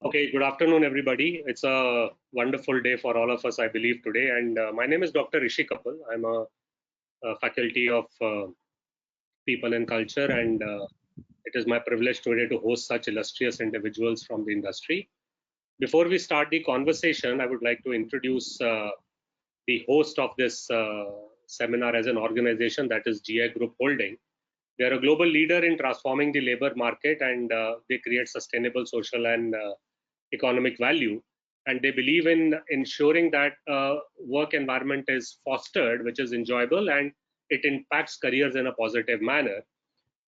Okay, good afternoon, everybody. It's a wonderful day for all of us, I believe, today. And my name is Dr. Rishi Kapal. I'm a faculty of people and culture, and it is my privilege today to host such illustrious individuals from the industry. Before we start the conversation, I would like to introduce the host of this seminar as an organization, that is GI Group Holding. They are a global leader in transforming the labor market, and they create sustainable social and economic value. And they believe in ensuring that work environment is fostered, which is enjoyable, and it impacts careers in a positive manner.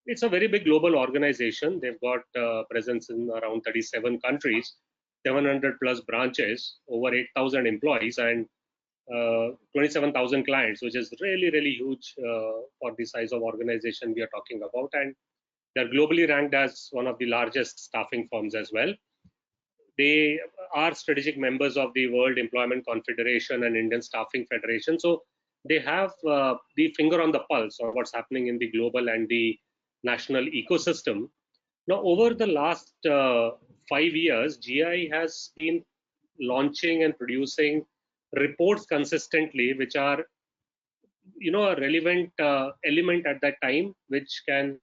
It's a very big global organization. They've got presence in around 37 countries, 700 plus branches, over 8,000 employees, and 27,000 clients, which is really, really huge for the size of organization we are talking about. And they're globally ranked as one of the largest staffing firms as well. They are strategic members of the World Employment Confederation and Indian Staffing Federation. So they have the finger on the pulse of what's happening in the global and the national ecosystem. Now, over the last 5 years, GI has been launching and producing reports consistently, which are, a relevant element at that time, which can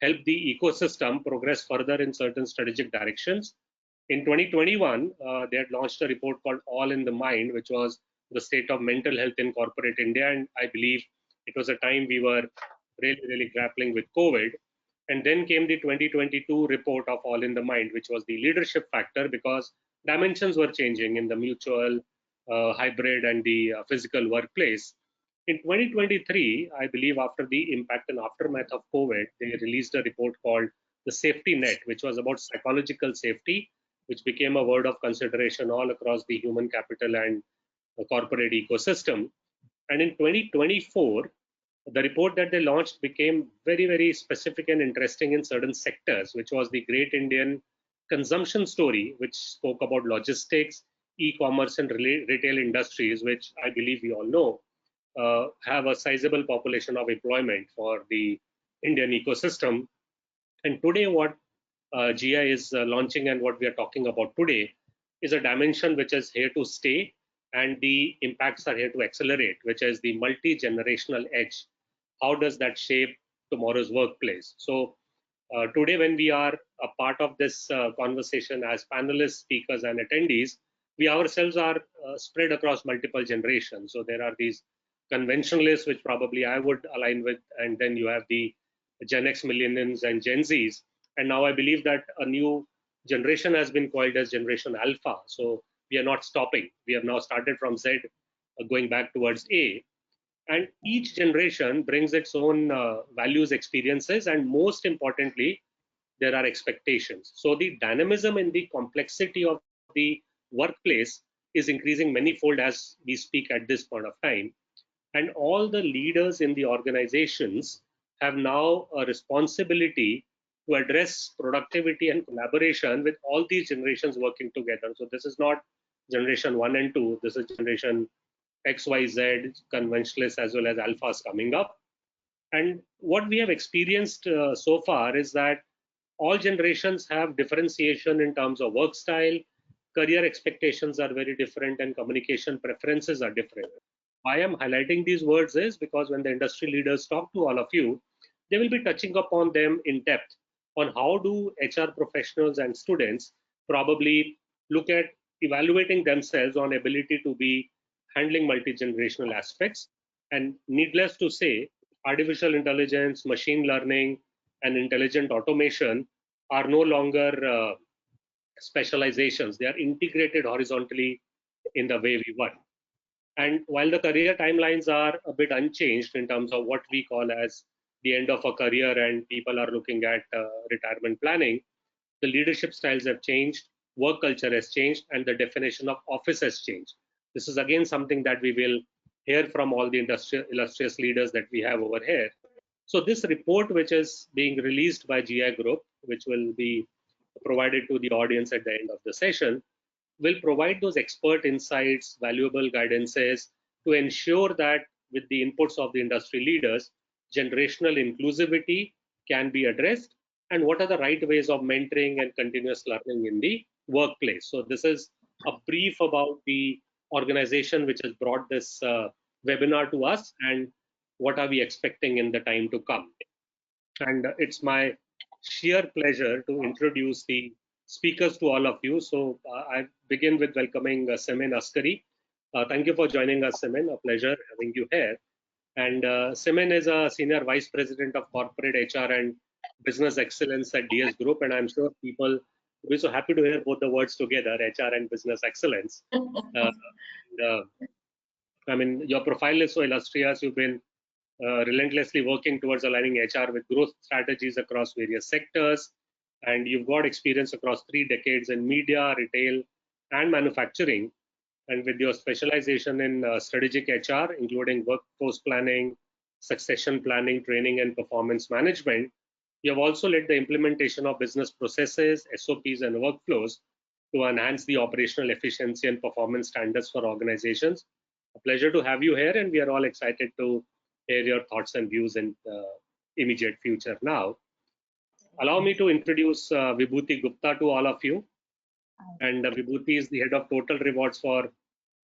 help the ecosystem progress further in certain strategic directions. In 2021, they had launched a report called All in the Mind, which was the state of mental health in corporate India. And I believe it was a time we were really, really grappling with COVID. And then came the 2022 report of All in the Mind, which was the leadership factor, because dimensions were changing in the mutual, hybrid, and the physical workplace. In 2023, I believe after the impact and aftermath of COVID, they released a report called the Safety Net, which was about psychological safety, which became a word of consideration all across the human capital and the corporate ecosystem. And in 2024, the report that they launched became very, very specific and interesting in certain sectors, which was the Great Indian Consumption Story, which spoke about logistics, e-commerce, and retail industries, which I believe we all know have a sizable population of employment for the Indian ecosystem. And today, what GI is launching and what we are talking about today is a dimension which is here to stay, and the impacts are here to accelerate, which is the multi-generational edge. How does that shape tomorrow's workplace? So today, when we are a part of this conversation as panelists, speakers, and attendees, we ourselves are spread across multiple generations. So there are these conventionalists, which probably I would align with, and then you have the Gen X millennials and Gen Zs. And now I believe that a new generation has been called as Generation Alpha. So we are not stopping. We have now started from Z, going back towards A. And each generation brings its own values, experiences, and most importantly, there are expectations. So the dynamism and the complexity of the workplace is increasing manifold as we speak at this point of time. And all the leaders in the organizations have now a responsibility to address productivity and collaboration with all these generations working together. So this is not generation 1 and 2, this is generation XYZ, conventionalists as well as alphas coming up. And what we have experienced so far is that all generations have differentiation in terms of work style, career expectations are very different, and communication preferences are different. Why I'm highlighting these words is because when the industry leaders talk to all of you, they will be touching upon them in depth on how do HR professionals and students probably look at evaluating themselves on ability to be handling multi-generational aspects. And needless to say, artificial intelligence, machine learning, and intelligent automation are no longer specializations. They are integrated horizontally in the way we work. And while the career timelines are a bit unchanged in terms of what we call as the end of a career and people are looking at retirement planning, the leadership styles have changed, work culture has changed, and the definition of office has changed. This is again something that we will hear from all the illustrious leaders that we have over here. So this report, which is being released by GI Group, which will be provided to the audience at the end of the session, will provide those expert insights, valuable guidances to ensure that with the inputs of the industry leaders, generational inclusivity can be addressed, and what are the right ways of mentoring and continuous learning in the workplace. So this is a brief about the organization which has brought this webinar to us and what are we expecting in the time to come. And it's my sheer pleasure to introduce the speakers to all of you. So I begin with welcoming Simin Askari. Thank you for joining us, Simin. A pleasure having you here. And Simin is a Senior Vice President of Corporate HR and Business Excellence at DS Group. And I'm sure people will be so happy to hear both the words together, HR and Business Excellence. I mean, your profile is so illustrious. You've been relentlessly working towards aligning HR with growth strategies across various sectors. And you've got experience across 3 decades in media, retail, and manufacturing. And with your specialization in strategic HR, including workforce planning, succession planning, training, and performance management, you have also led the implementation of business processes, SOPs, and workflows to enhance the operational efficiency and performance standards for organizations. A pleasure to have you here, and we are all excited to hear your thoughts and views in the immediate future. Now, allow me to introduce Vibhooti Gupta to all of you. And Vibhooti is the head of total rewards for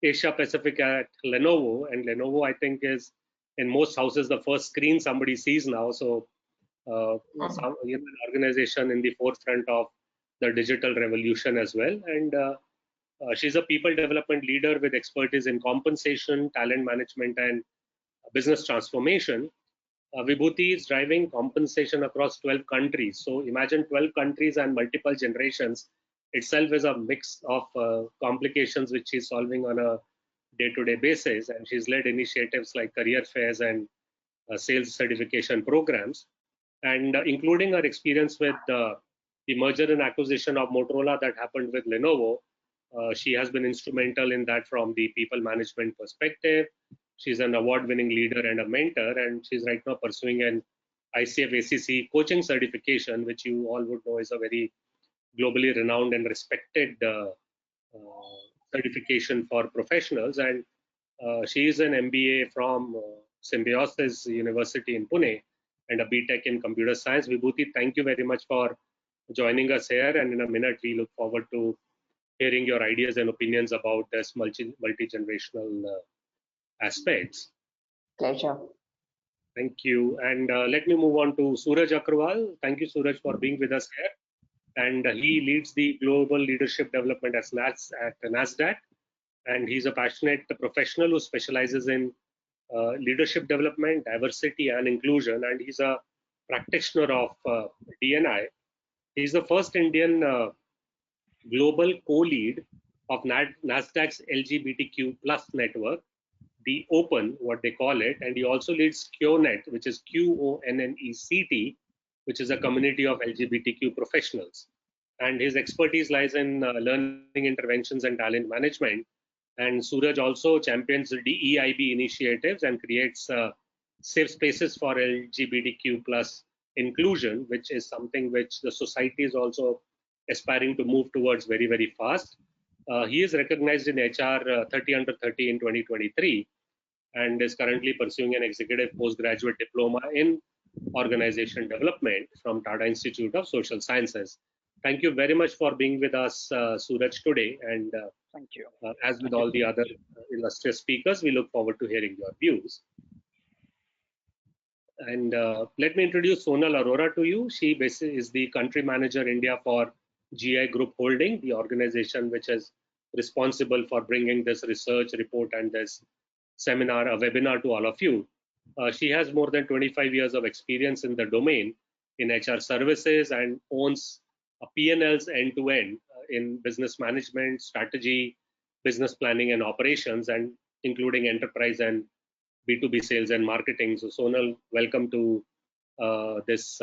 Asia Pacific at Lenovo. And Lenovo, I think, is in most houses the first screen somebody sees now. So, an organization in the forefront of the digital revolution as well. And she's a people development leader with expertise in compensation, talent management, and business transformation. Vibhooti is driving compensation across 12 countries. So imagine 12 countries and multiple generations itself is a mix of complications which she's solving on a day-to-day basis. And she's led initiatives like career fairs and sales certification programs. And including her experience with the merger and acquisition of Motorola that happened with Lenovo, she has been instrumental in that from the people management perspective. She's an award-winning leader and a mentor, and she's right now pursuing an ICF ACC coaching certification, which you all would know is a very globally renowned and respected certification for professionals. And she is an MBA from Symbiosis University in Pune and a BTech in computer science. Vibhooti, thank you very much for joining us here. And in a minute, we look forward to hearing your ideas and opinions about this multi-generational aspects. Pleasure. Thank you. And let me move on to Suraj Agarwal. Thank you, Suraj, for being with us here. And he leads the global leadership development at Nasdaq. And he's a passionate professional who specializes in leadership development, diversity, and inclusion. And he's a practitioner of D&I. He's the first Indian global co-lead of Nasdaq's LGBTQ plus network, the Open, what they call it, and he also leads QONET, which is QONNECT, which is a community of LGBTQ professionals. And his expertise lies in learning interventions and talent management. And Suraj also champions DEIB initiatives and creates safe spaces for LGBTQ plus inclusion, which is something which the society is also aspiring to move towards very, very fast. He is recognized in HR 30 under 30 in 2023 and is currently pursuing an executive postgraduate diploma in organization development from Tata Institute of Social Sciences. Thank you very much for being with us, Suraj, today. And thank you. As with all the other illustrious speakers, we look forward to hearing your views. And let me introduce Sonal Arora to you. She basically is the country manager India for GI Group Holding, the organization which is responsible for bringing this research report and this seminar, a webinar to all of you. She has more than 25 years of experience in the domain in HR services and owns P&Ls end-to-end in business management, strategy, business planning and operations, and including enterprise and B2B sales and marketing. So Sonal, welcome to this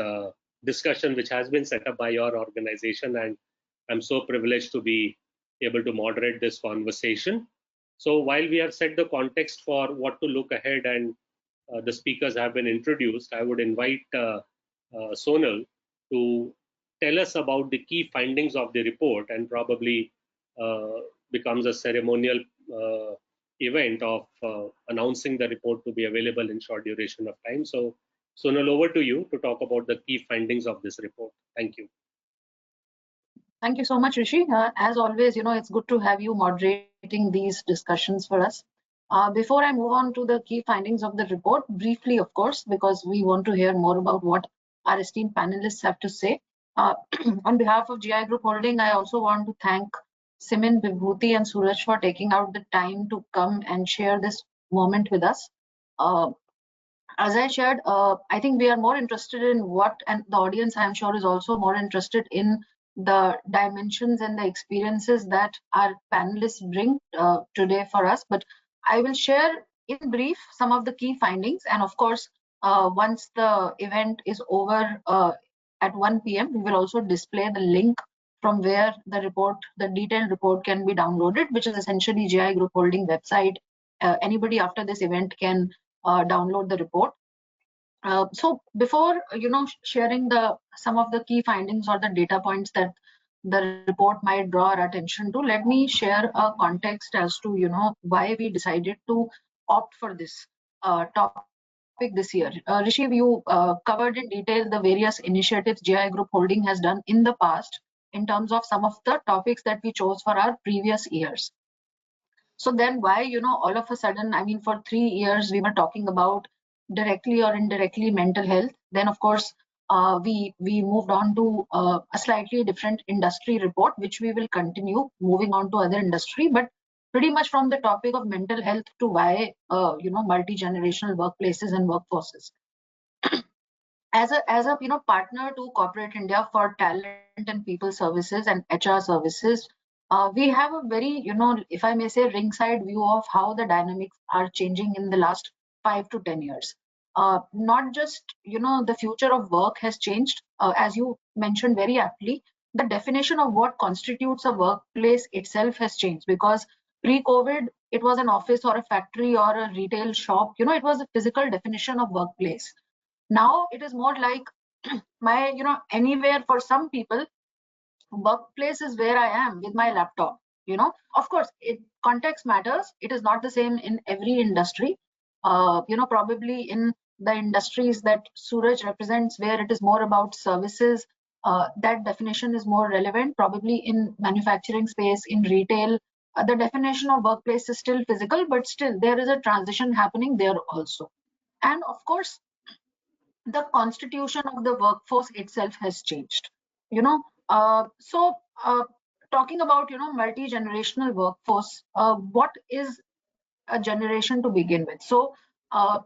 discussion which has been set up by your organization, and I'm so privileged to be able to moderate this conversation. So while we have set the context for what to look ahead and the speakers have been introduced, I would invite Sonal to tell us about the key findings of the report, and probably becomes a ceremonial event of announcing the report to be available in short duration of time. So Sonal, over to you to talk about the key findings of this report. Thank you. Thank you so much, Rishi. As always, it's good to have you moderating these discussions for us. Before I move on to the key findings of the report, briefly, of course, because we want to hear more about what our esteemed panelists have to say. Uh, on behalf of GI Group Holding, I also want to thank Simin, Vibhooti, and Suraj for taking out the time to come and share this moment with us. Uh, as I shared, I think we are more interested in what, and the audience, I am sure, is also more interested in the dimensions and the experiences that our panelists bring today for us. But I will share in brief some of the key findings. And of course, once the event is over at 1 p.m., we will also display the link from where the report, the detailed report, can be downloaded, which is essentially GI Group Holding website. Anybody after this event can download the report. So before sharing some of the key findings or the data points that the report might draw our attention to, let me share a context as to why we decided to opt for this topic this year. Rishi, you covered in detail the various initiatives GI Group Holding has done in the past in terms of some of the topics that we chose for our previous years. So then why, all of a sudden, I mean, for 3 years, we were talking about directly or indirectly mental health. Then, of course, we moved on to a slightly different industry report, which we will continue moving on to other industry, but pretty much from the topic of mental health to why, multi-generational workplaces and workforces. As a partner to corporate India for talent and people services and HR services, we have a very, if I may say, ringside view of how the dynamics are changing in the last 5 to 10 years. Not just the future of work has changed, as you mentioned very aptly. The definition of what constitutes a workplace itself has changed, because pre-COVID it was an office or a factory or a retail shop. It was a physical definition of workplace. Now it is more like my anywhere. For some people, workplace is where I am with my laptop. Of course, context matters. It is not the same in every industry. Probably in the industries that Suraj represents, where it is more about services, that definition is more relevant. Probably in manufacturing space, in retail, the definition of workplace is still physical, but still there is a transition happening there also. And of course, the constitution of the workforce itself has changed. you know so talking about multi-generational workforce, what is a generation to begin with? So uh,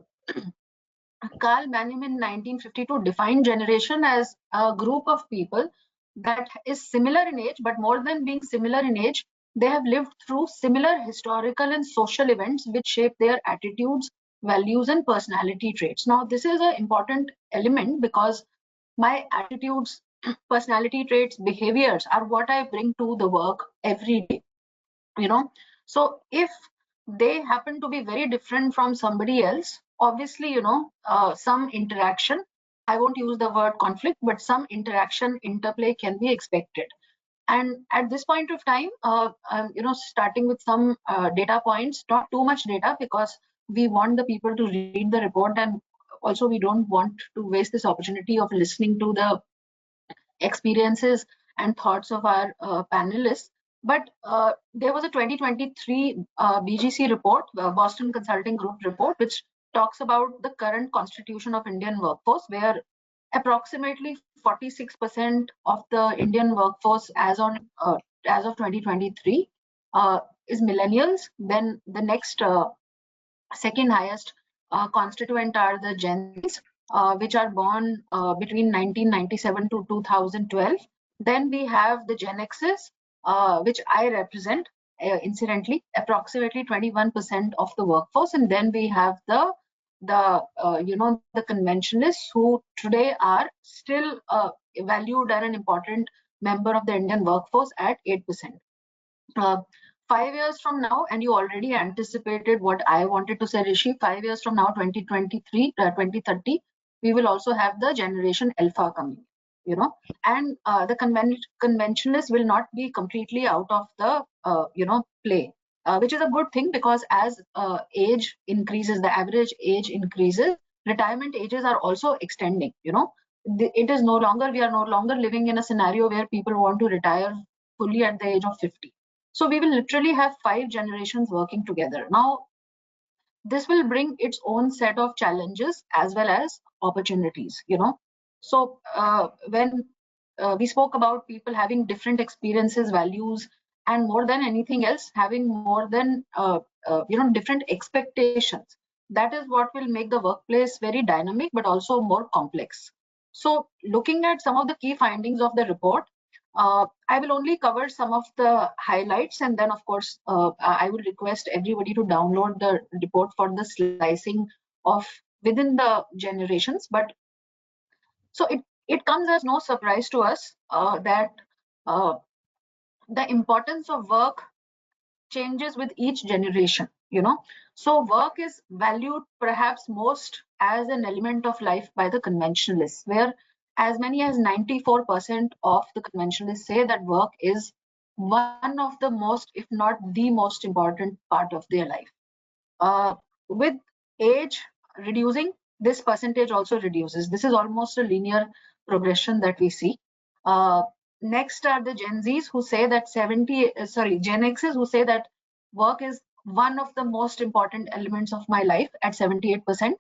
Carl Benham in 1952 defined generation as a group of people that is similar in age, but more than being similar in age, they have lived through similar historical and social events which shape their attitudes, values, and personality traits. Now, this is an important element because my attitudes, personality traits, behaviors are what I bring to the work every day. So if they happen to be very different from somebody else, obviously some interaction, I won't use the word conflict, but some interaction, interplay can be expected. And at this point of time, starting with some data points, not too much data, because we want the people to read the report, and also we don't want to waste this opportunity of listening to the experiences and thoughts of our panelists. But there was a 2023 BGC report, Boston Consulting Group report, which talks about the current constitution of Indian workforce, where approximately 46% of the Indian workforce as of 2023 is millennials. Then the next second highest constituent are the Gen Zs, which are born between 1997 to 2012. Then we have the Gen Xs, which I represent, incidentally, approximately 21% of the workforce. And then we have the conventionalists, who today are still valued and an important member of the Indian workforce at 8%. Uh, 5 years from now, and you already anticipated what I wanted to say, Rishi, 5 years from now, 2023, 2030, we will also have the generation alpha coming, and the conventionalists will not be completely out of the, play, which is a good thing, because as age increases, the average age increases, retirement ages are also extending, it is no longer, we are no longer living in a scenario where people want to retire fully at the age of 50. So we will literally have 5 generations working together. Now, this will bring its own set of challenges as well as opportunities, so when we spoke about people having different experiences, values, and more than anything else, having more than different expectations. That is what will make the workplace very dynamic but also more complex. So looking at some of the key findings of the report, I will only cover some of the highlights, and then of course I will request everybody to download the report for the slicing of within the generations. But so it comes as no surprise to us that uh, the importance of work changes with each generation. So work is valued perhaps most as an element of life by the conventionalists, where as many as 94% of the conventionalists say that work is one of the most, if not the most important part of their life. With age reducing, this percentage also reduces. This is almost a linear progression that we see. Next are the Gen Zs who say that Gen Xs who say that work is one of the most important elements of my life at 78%.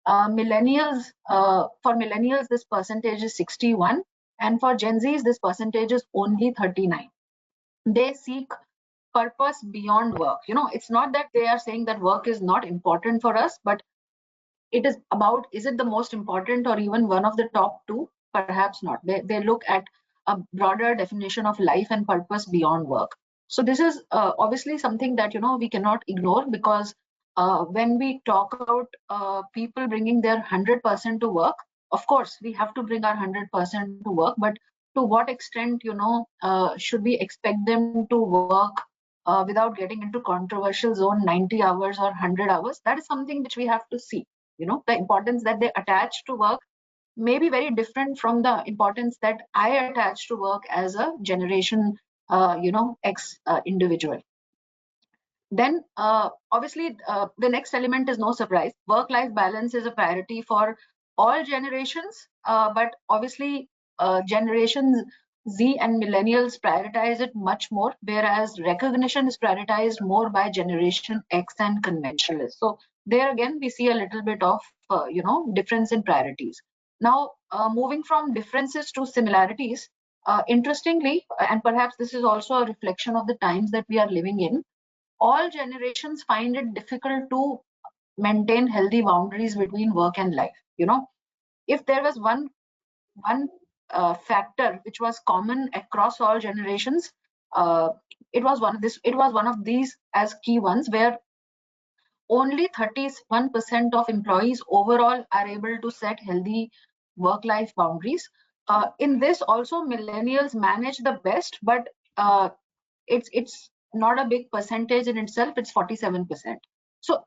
For millennials, this percentage is 61, and for Gen Zs, this percentage is only 39. They seek purpose beyond work. It's not that they are saying that work is not important for us, but it is about, is it the most important or even one of the top two? Perhaps not. They look at a broader definition of life and purpose beyond work. So this is obviously something that we cannot ignore, because when we talk about people bringing their 100% to work, of course we have to bring our 100% to work, but to what extent should we expect them to work without getting into controversial zone, 90 hours or 100 hours? That is something which we have to see. The importance that they attach to work may be very different from the importance that I attach to work as a generation X individual. Then obviously the next element is no surprise. Work-life balance is a priority for all generations, but obviously generations Z and millennials prioritize it much more, whereas recognition is prioritized more by generation X and conventionalists. So there again we see a little bit of difference in priorities. Now moving from differences to similarities, interestingly, and perhaps this is also a reflection of the times that we are living in, all generations find it difficult to maintain healthy boundaries between work and life. If there was one factor which was common across all generations, it was one of these as key ones, where only 31% of employees overall are able to set healthy work-life boundaries. In this also, millennials manage the best, but it's not a big percentage in itself. It's 47%. So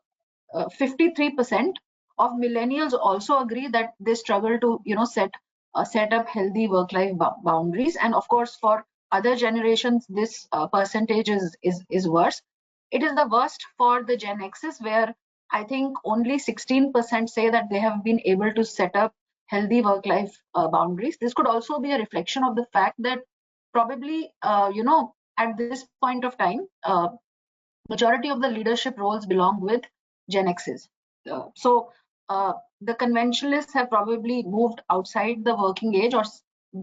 53% of millennials also agree that they struggle to set up healthy work-life boundaries. And of course, for other generations, this percentage is worse. It is the worst for the Gen Xs, where I think only 16% say that they have been able to set up healthy work-life boundaries. This could also be a reflection of the fact that probably at this point of time, majority of the leadership roles belong with Gen Xs. So the conventionalists have probably moved outside the working age, or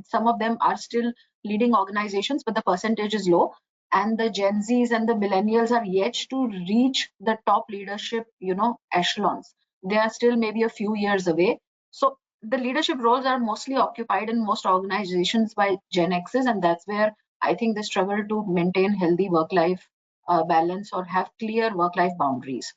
some of them are still leading organizations, but the percentage is low. And the Gen Zs and the millennials are yet to reach the top leadership, echelons. They are still maybe a few years away. So the leadership roles are mostly occupied in most organizations by Gen Xs, and that's where I think they struggle to maintain healthy work-life balance or have clear work-life boundaries.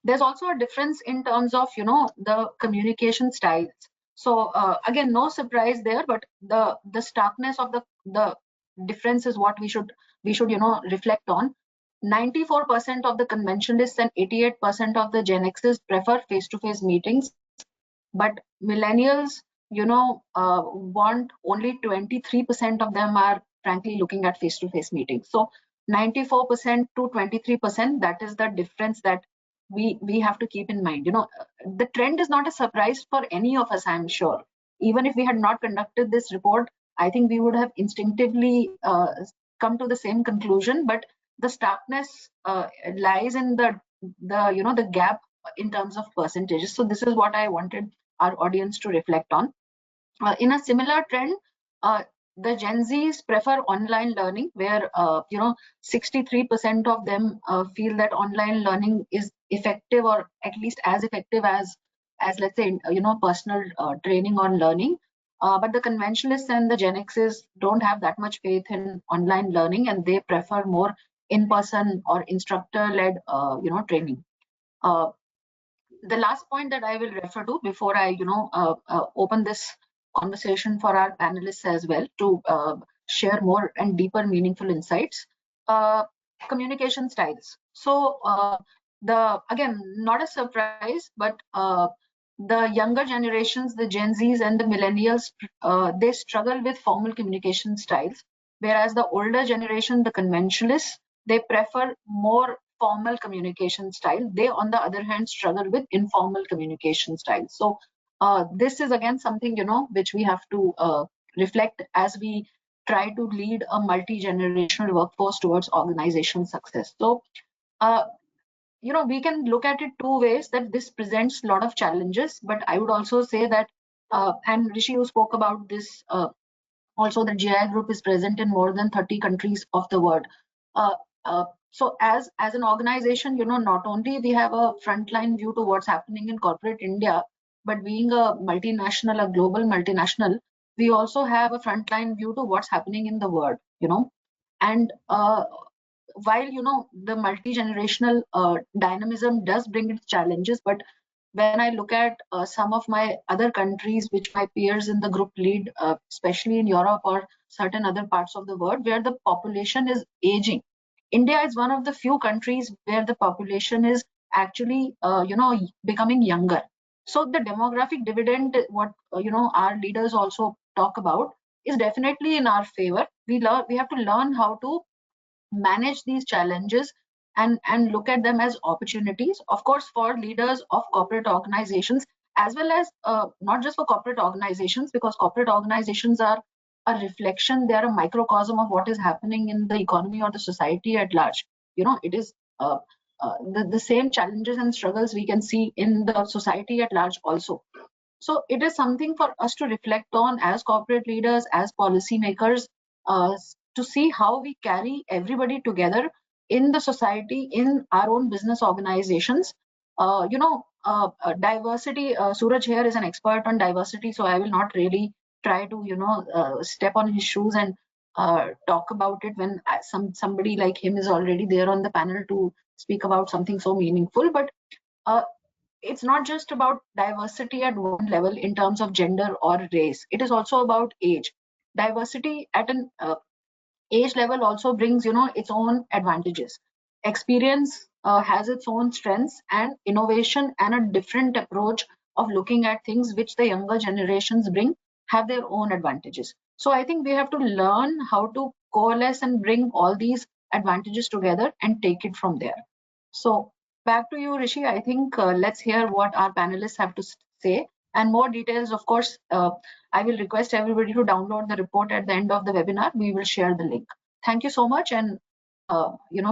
There's also a difference in terms of the communication styles. So again, no surprise there, but the starkness of the difference is what we should reflect on. 94% of the conventionalists and 88% of the Gen Xs prefer face-to-face meetings, but millennials want only 23% of them are frankly looking at face-to-face meetings. So 94% to 23%, that is the difference that we have to keep in mind. The trend is not a surprise for any of us, I'm sure. Even if we had not conducted this report, I think we would have instinctively come to the same conclusion. But the starkness lies in the gap in terms of percentages. So this is what I wanted our audience to reflect on. In a similar trend, uh, the Gen Zs prefer online learning, where 63% of them feel that online learning is effective, or at least as effective as let's say personal training or learning. But the conventionalists and the Gen Xs don't have that much faith in online learning, and they prefer more in-person or instructor-led training. Uh, the last point that I will refer to before I, open this conversation for our panelists as well to share more and deeper, meaningful insights. Uh, Communication styles. So again, not a surprise, but the younger generations, the Gen Zs and the millennials, they struggle with formal communication styles, whereas the older generation, the conventionalists, they prefer more formal communication style. They, on the other hand, struggle with informal communication style. So this is again something which we have to reflect as we try to lead a multi-generational workforce towards organizational success. So we can look at it two ways, that this presents a lot of challenges, but I would also say that and Rishi, you spoke about this also, the GI group is present in more than 30 countries of the world. Uh, so as an organization, not only we have a frontline view to what's happening in corporate India, but being a multinational, a global multinational, we also have a frontline view to what's happening in the world, and while the multi-generational dynamism does bring its challenges, but when I look at some of my other countries, which my peers in the group lead, especially in Europe or certain other parts of the world, where the population is aging, India is one of the few countries where the population is actually, becoming younger. So the demographic dividend, what our leaders also talk about, is definitely in our favor. We have to learn how to manage these challenges and look at them as opportunities, of course, for leaders of corporate organizations, as well as not just for corporate organizations, because corporate organizations are a reflection, they are a microcosm of what is happening in the economy or the society at large. It is the same challenges and struggles we can see in the society at large also. So it is something for us to reflect on as corporate leaders, as policymakers, to see how we carry everybody together in the society, in our own business organizations. Diversity. Suraj here is an expert on diversity, so I will not really try to, step on his shoes and talk about it when somebody like him is already there on the panel to speak about something so meaningful. But uh, it's not just about diversity at one level in terms of gender or race. It is also about age. Diversity at an age level also brings its own advantages. Experience has its own strengths, and innovation and a different approach of looking at things which the younger generations bring have their own advantages. So I think we have to learn how to coalesce and bring all these advantages together and take it from there. So back to you, Rishi. I think let's hear what our panelists have to say, and more details, of course. I will request everybody to download the report at the end of the webinar. We will share the link. Thank you so much, and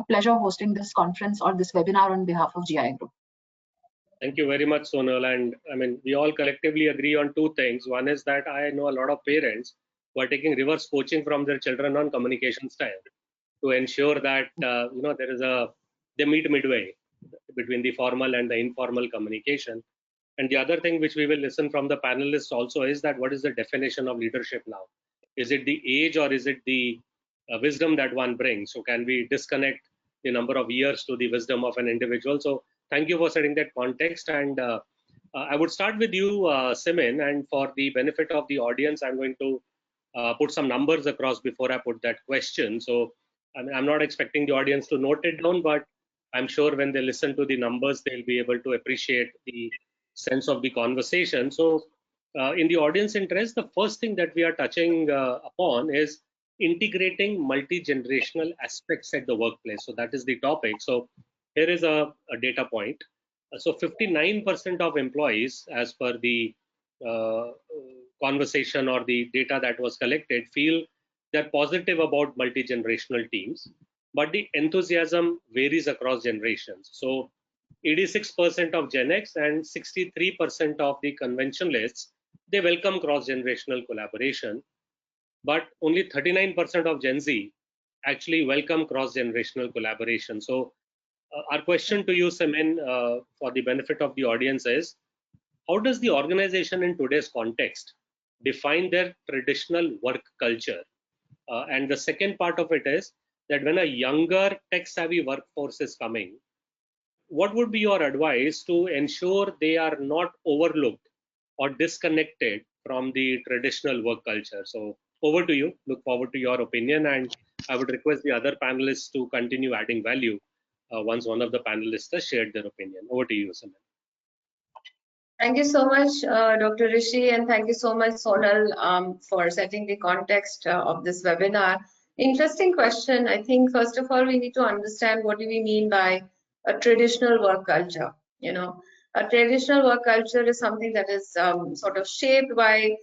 pleasure hosting this conference or this webinar on behalf of GI Group. Thank you very much, Sonal. And I mean, we all collectively agree on two things. One is that I know a lot of parents who are taking reverse coaching from their children on communication style to ensure that there is they meet midway between the formal and the informal communication. And the other thing which we will listen from the panelists also is that what is the definition of leadership now? Is it the age, or is it the wisdom that one brings? So can we disconnect the number of years to the wisdom of an individual? So thank you for setting that context. And I would start with you, Simin, and for the benefit of the audience, I'm going to put some numbers across before I put that question. So I'm not expecting the audience to note it down, but I'm sure when they listen to the numbers, they'll be able to appreciate the sense of the conversation. So in the audience interest, the first thing that we are touching upon is integrating multi-generational aspects at the workplace. So that is the topic. So here is a data point. So 59% of employees, as per the uh, conversation or the data that was collected, feel they're positive about multi-generational teams, but the enthusiasm varies across generations. So 86% of Gen X and 63% of the conventionalists, they welcome cross-generational collaboration, but only 39% of Gen Z actually welcome cross-generational collaboration. So our question to you, Simin, for the benefit of the audience is, how does the organization in today's context define their traditional work culture? And the second part of it is that when a younger tech-savvy workforce is coming, what would be your advice to ensure they are not overlooked or disconnected from the traditional work culture? So over to you. Look forward to your opinion, and I would request the other panelists to continue adding value once one of the panelists has shared their opinion. Over to you, Simin. Thank you so much, Dr. Rishi, and thank you so much, Sonal, for setting the context of this webinar. Interesting question. I think, first of all, we need to understand what do we mean by a traditional work culture. You know, a traditional work culture is something that is sort of shaped by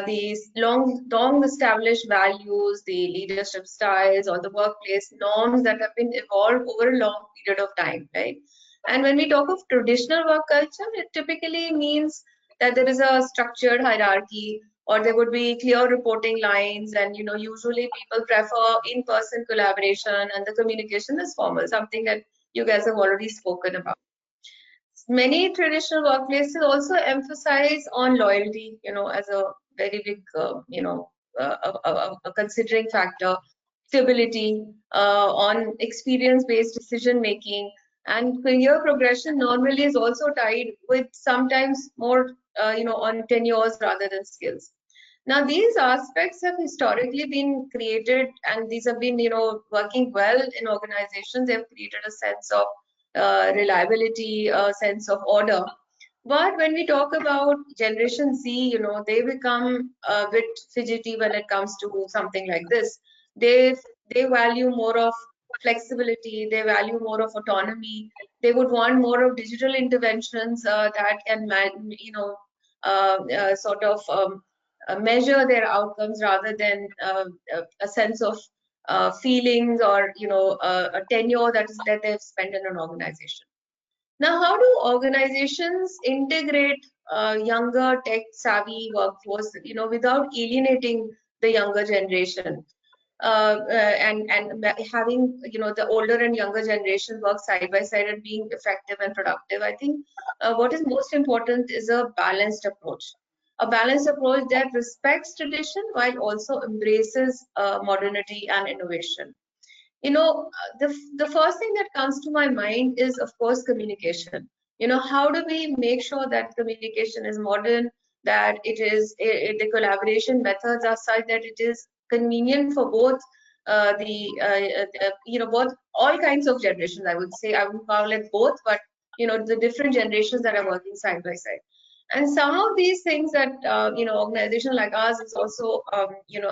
these long established values, the leadership styles, or the workplace norms that have been evolved over a long period of time, right? And when we talk of traditional work culture, it typically means that there is a structured hierarchy, or there would be clear reporting lines, and usually people prefer in-person collaboration, and the communication is formal, something that you guys have already spoken about. Many traditional workplaces also emphasize on loyalty, as a very big, a considering factor, stability, on experience-based decision making, and career progression normally is also tied with sometimes more, on tenures rather than skills. Now, these aspects have historically been created, and these have been, working well in organizations. They've created a sense of reliability, a sense of order. But when we talk about Generation Z, they become a bit fidgety when it comes to something like this. They value more of flexibility. They value more of autonomy. They would want more of digital interventions that can, sort of measure their outcomes rather than a sense of feelings or a tenure that they've spent in an organization. Now, how do organizations integrate younger tech savvy workforce, without alienating the younger generation? And having the older and younger generation work side by side and being effective and productive. I think what is most important is a balanced approach. A balanced approach that respects tradition while also embraces modernity and innovation. The first thing that comes to my mind is, of course, communication. How do we make sure that communication is modern, that the collaboration methods are such that it is convenient for both both all kinds of generations. I would say, I wouldn't call it both, but the different generations that are working side by side. And some of these things that organization like ours is also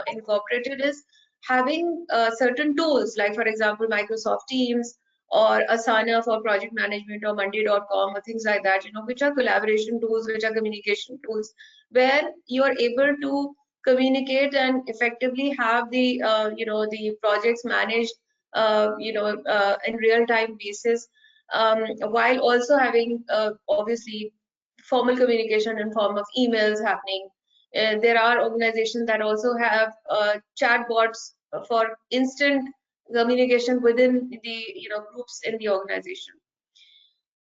incorporated is having certain tools, like for example Microsoft Teams or Asana for project management, or Monday.com, or things like that, which are collaboration tools, which are communication tools, where you are able to communicate and effectively have the the projects managed in real time basis, while also having obviously formal communication in form of emails happening. There are organizations that also have chatbots for instant communication within the groups in the organization.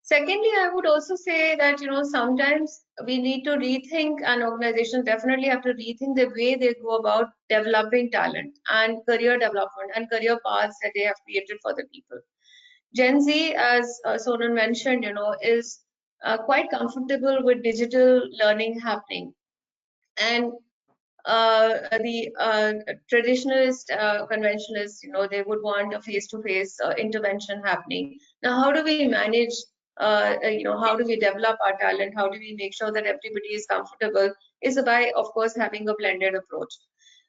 Secondly, I would also say that sometimes we need to rethink, and organizations definitely have to rethink the way they go about developing talent and career development and career paths that they have created for the people. Gen Z, as Sonal mentioned, is quite comfortable with digital learning happening, and the traditionalist, conventionalists, they would want a face-to-face intervention happening. Now, how do we manage? How do we develop our talent? How do we make sure that everybody is comfortable? Is by, of course, having a blended approach.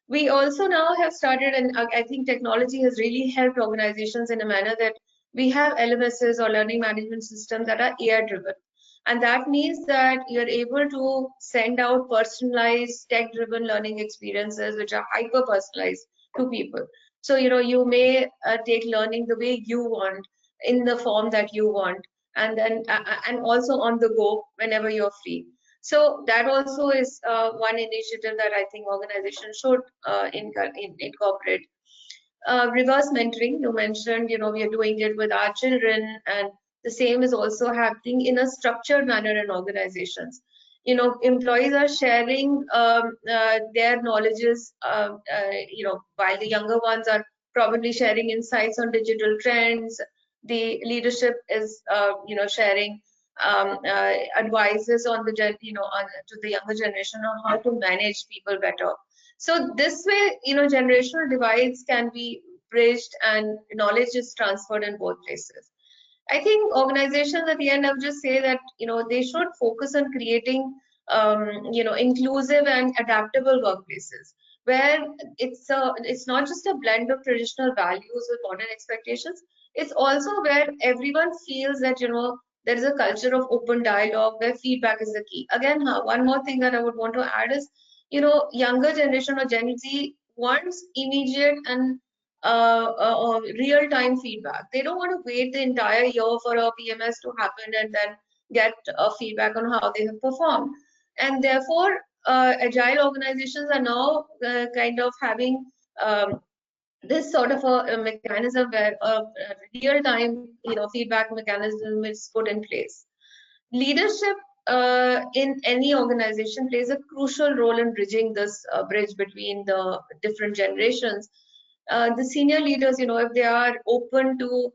We also now have started, and I think technology has really helped organizations in a manner that we have LMSs or learning management systems that are AI driven. And that means that you're able to send out personalized tech driven learning experiences, which are hyper personalized to people. So, you may take learning the way you want, in the form that you want, and then, and also on the go whenever you're free. So that also is one initiative that I think organizations should incorporate. Reverse mentoring, you mentioned, we are doing it with our children, and the same is also happening in a structured manner in organizations. Employees are sharing their knowledges, while the younger ones are probably sharing insights on digital trends. The leadership is, sharing advices on to the younger generation on how to manage people better. So this way, generational divides can be bridged and knowledge is transferred in both places. I think organizations at the end, I would just say that, they should focus on creating, inclusive and adaptable workplaces where it's not just a blend of traditional values with modern expectations. It's also where everyone feels that, there is a culture of open dialogue where feedback is the key. Again, one more thing that I would want to add is, younger generation or Gen Z wants immediate and real-time feedback. They don't want to wait the entire year for a PMS to happen and then get feedback on how they have performed. And therefore, agile organizations are now kind of having this sort of a mechanism where a real-time, feedback mechanism is put in place. Leadership in any organization plays a crucial role in bridging this bridge between the different generations. The senior leaders, if they are open to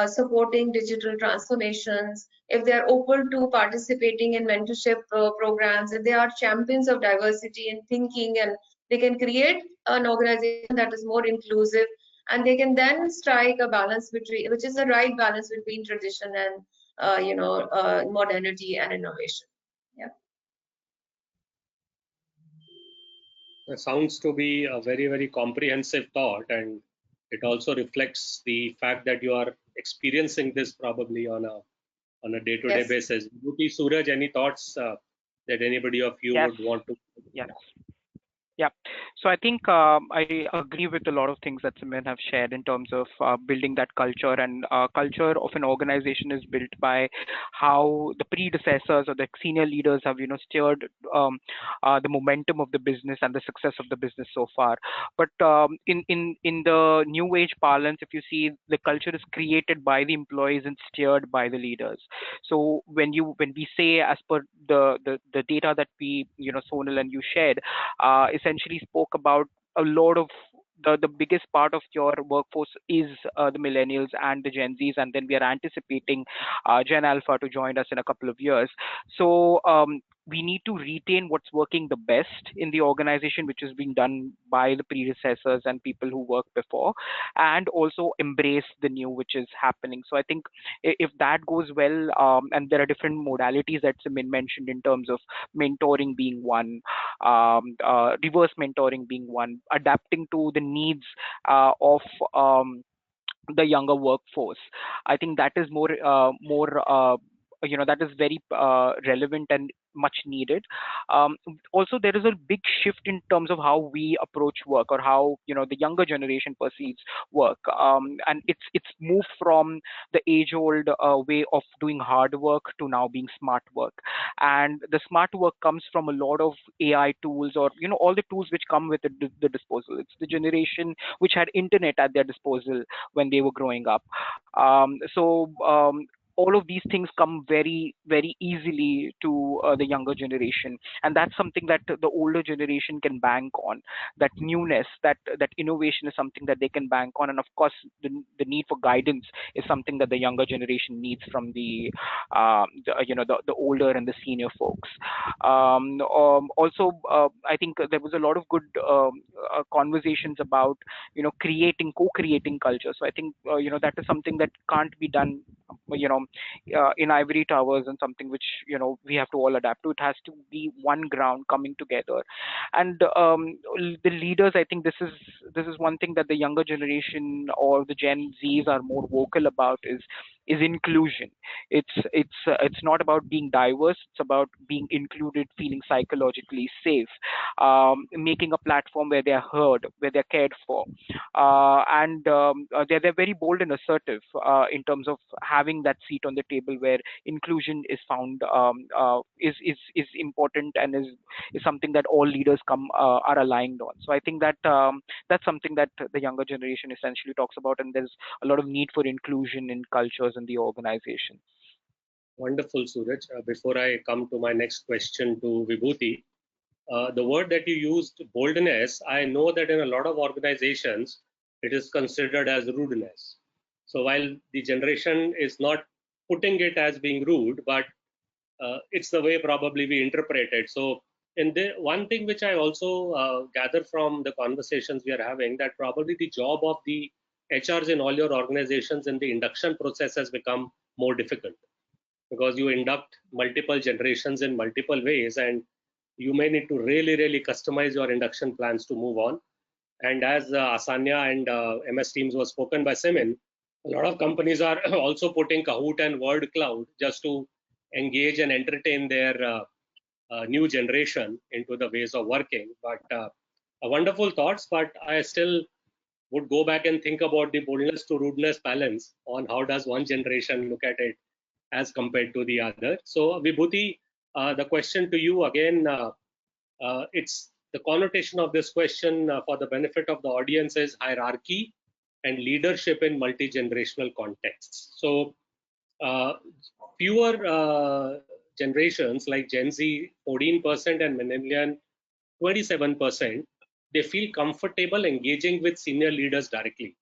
supporting digital transformations, if they are open to participating in mentorship programs, if they are champions of diversity in thinking, and they can create an organization that is more inclusive, and they can then strike a balance between, which is the right balance between tradition and modernity and innovation. Yeah. It sounds to be a very, very comprehensive thought, and it also reflects the fact that you are experiencing this probably on a day-to-day Yes. basis. Vibhooti, Suraj, any thoughts that anybody of you Yes. would want to? Yes. Yeah. So I think I agree with a lot of things that Simin have shared in terms of building that culture, and culture of an organization is built by how the predecessors or the senior leaders have, steered the momentum of the business and the success of the business so far. But in the new age parlance, if you see, the culture is created by the employees and steered by the leaders. So when we say, as per the data that we, Sonal and you shared, essentially spoke about a lot of the biggest part of your workforce is the millennials and the Gen Zs, and then we are anticipating Gen Alpha to join us in a couple of years. So we need to retain what's working the best in the organization, which is being done by the predecessors and people who worked before, and also embrace the new, which is happening. So I think if that goes well, and there are different modalities that Simin mentioned in terms of mentoring being one, reverse mentoring being one, adapting to the needs of the younger workforce. I think that is that is very relevant and much needed. Um, Also, there is a big shift in terms of how we approach work, or how the younger generation perceives work, and it's moved from the age-old way of doing hard work to now being smart work. And the smart work comes from a lot of AI tools, or all the tools which come with the disposal. It's the generation which had internet at their disposal when they were growing up. So all of these things come very, very easily to the younger generation, and that's something that the older generation can bank on. That newness, that innovation is something that they can bank on, and of course, the need for guidance is something that the younger generation needs from the older and the senior folks. Also, I think there was a lot of good conversations about co-creating culture. So I think that is something that can't be done in ivory towers, and something which we have to all adapt to. It has to be one ground coming together, and the leaders, I think this is this is one thing that the younger generation or the Gen Zs are more vocal about is inclusion. It's not about being diverse. It's about being included, feeling psychologically safe, making a platform where they are heard, where they're cared for, and they're very bold and assertive in terms of having that seat on the table where inclusion is found, is important, and is something that all leaders are aligned on. So I think that that's something that the younger generation essentially talks about, and there's a lot of need for inclusion in cultures in the organization. Wonderful, Suraj. Before I come to my next question to Vibhooti, the word that you used, boldness, I know that in a lot of organizations, it is considered as rudeness. So while the generation is not putting it as being rude, but it's the way probably we interpret it. So in the one thing which I also gather from the conversations we are having, that probably the job of the HRs in all your organizations in the induction process has become more difficult, because you induct multiple generations in multiple ways, and you may need to really customize your induction plans to move on. And as Asanya and MS Teams was spoken by Simin, a lot of companies are also putting Kahoot and Word Cloud just to engage and entertain their new generation into the ways of working. But wonderful thoughts, but I still would go back and think about the boldness to rudeness balance on how does one generation look at it as compared to the other. So Vibhooti, the question to you again, it's the connotation of this question for the benefit of the audience is hierarchy and leadership in multi-generational contexts. So fewer generations like Gen Z, 14%, and Millennial, 27%, they feel comfortable engaging with senior leaders directly.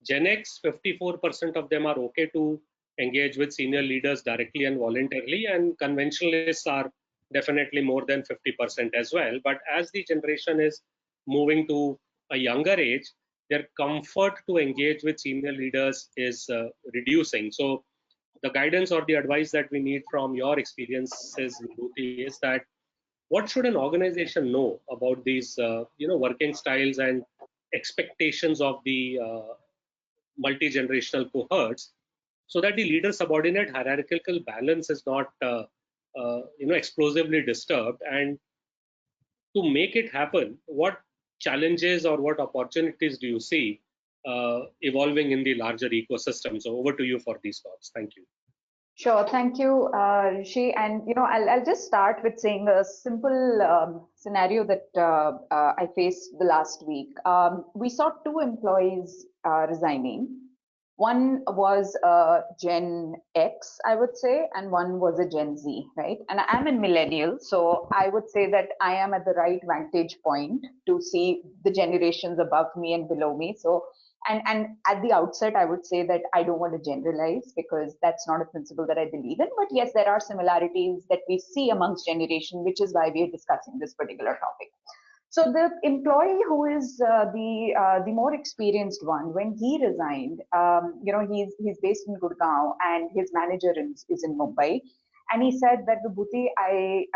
Gen X, 54% of them are okay to engage with senior leaders directly and voluntarily, and conventionalists are definitely more than 50% as well. But as the generation is moving to a younger age, their comfort to engage with senior leaders is reducing. So the guidance or the advice that we need from your experiences, Vibhooti, is that what should an organization know about these working styles and expectations of the multi-generational cohorts, so that the leader subordinate hierarchical balance is not explosively disturbed. And to make it happen, what challenges or what opportunities do you see evolving in the larger ecosystem? So over to you for these thoughts. Thank you. Sure, thank you, Rishi. And I'll just start with saying a simple scenario that I faced the last week. We saw two employees resigning. One was Gen X, I would say, and one was a Gen Z, right? And I'm a millennial, so I would say that I am at the right vantage point to see the generations above me and below me. So, and at the outset, I would say that I don't want to generalize, because that's not a principle that I believe in. But yes, there are similarities that we see amongst generation, which is why we are discussing this particular topic. So the employee who is the more experienced one, when he resigned, he's based in Gurgaon and his manager is in Mumbai, and he said that Vibhooti, I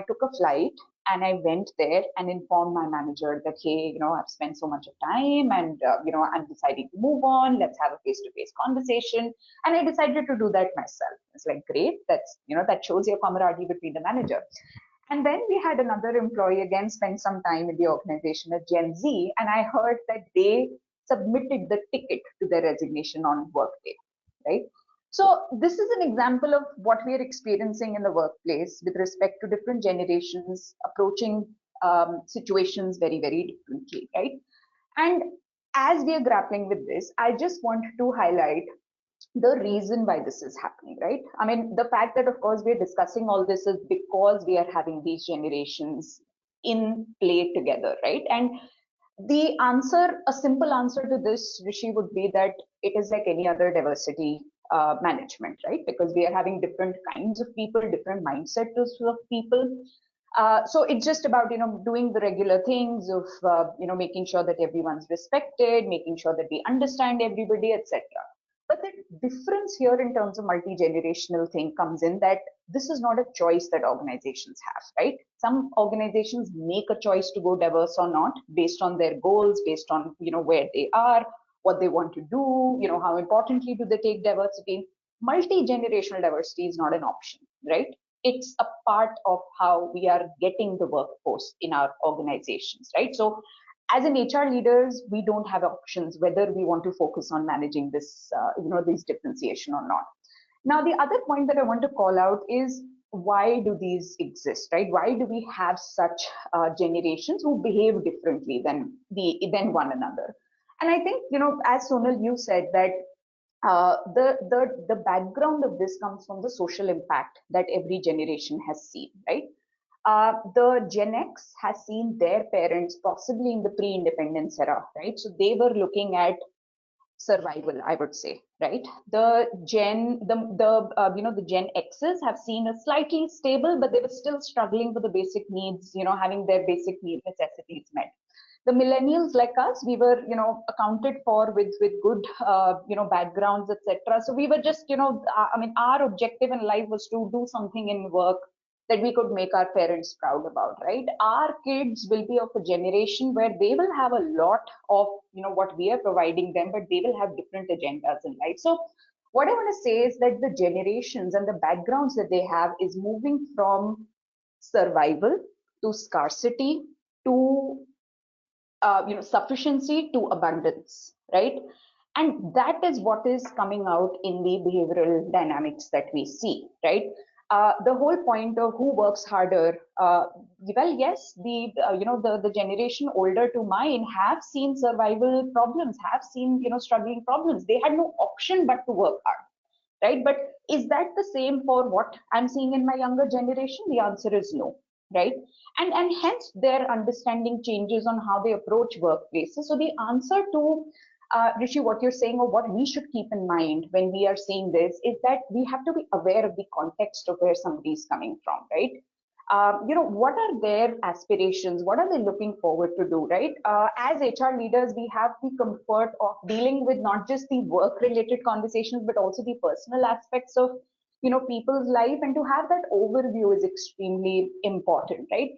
took a flight and I went there and informed my manager that, hey, I've spent so much of time and I'm deciding to move on. Let's have a face-to-face conversation, and I decided to do that myself. It's like, great, that's that shows your camaraderie between the manager. And then we had another employee again spend some time in the organization at Gen Z, and I heard that they submitted the ticket to their resignation on Workday, right? So this is an example of what we are experiencing in the workplace with respect to different generations approaching situations very, very differently, right? And as we are grappling with this, I just want to highlight the reason why this is happening, right? I mean, the fact that, of course, we're discussing all this is because we are having these generations in play together, right? And the answer, a simple answer to this, Rishi, would be that it is like any other diversity management, right? Because we are having different kinds of people, different mindsets of people. So it's just about, doing the regular things of, making sure that everyone's respected, making sure that we understand everybody, etc. But the difference here in terms of multi-generational thing comes in that this is not a choice that organizations have, right? Some organizations make a choice to go diverse or not based on their goals, based on, where they are, what they want to do, how importantly do they take diversity. Multi-generational diversity is not an option, right? It's a part of how we are getting the workforce in our organizations, right? So as an HR leaders, we don't have options whether we want to focus on managing this, this differentiation or not. Now, the other point that I want to call out is why do these exist, right? Why do we have such generations who behave differently than one another? And I think, as Sonal, you said that the background of this comes from the social impact that every generation has seen, right? The Gen X has seen their parents possibly in the pre-independence era, right? So they were looking at survival, I would say, right? The Gen X's have seen a slightly stable, but they were still struggling with the basic needs, having their basic necessities met. The millennials like us, we were, accounted for with good, backgrounds, etc. So we were just, our objective in life was to do something in work that we could make our parents proud about, right? Our kids will be of a generation where they will have a lot of, what we are providing them, but they will have different agendas in life. So what I want to say is that the generations and the backgrounds that they have is moving from survival to scarcity to sufficiency to abundance, right? And that is what is coming out in the behavioral dynamics that we see, right? The whole point of who works harder, well, yes, the generation older to mine have seen survival problems, have seen, struggling problems. They had no option but to work hard, right? But is that the same for what I'm seeing in my younger generation? The answer is no, right? And hence their understanding changes on how they approach workplaces. So the answer to Rishi, what you're saying, or what we should keep in mind when we are saying this, is that we have to be aware of the context of where somebody is coming from, right? What are their aspirations? What are they looking forward to do, right? As HR leaders, we have the comfort of dealing with not just the work-related conversations, but also the personal aspects of, people's life, and to have that overview is extremely important, right?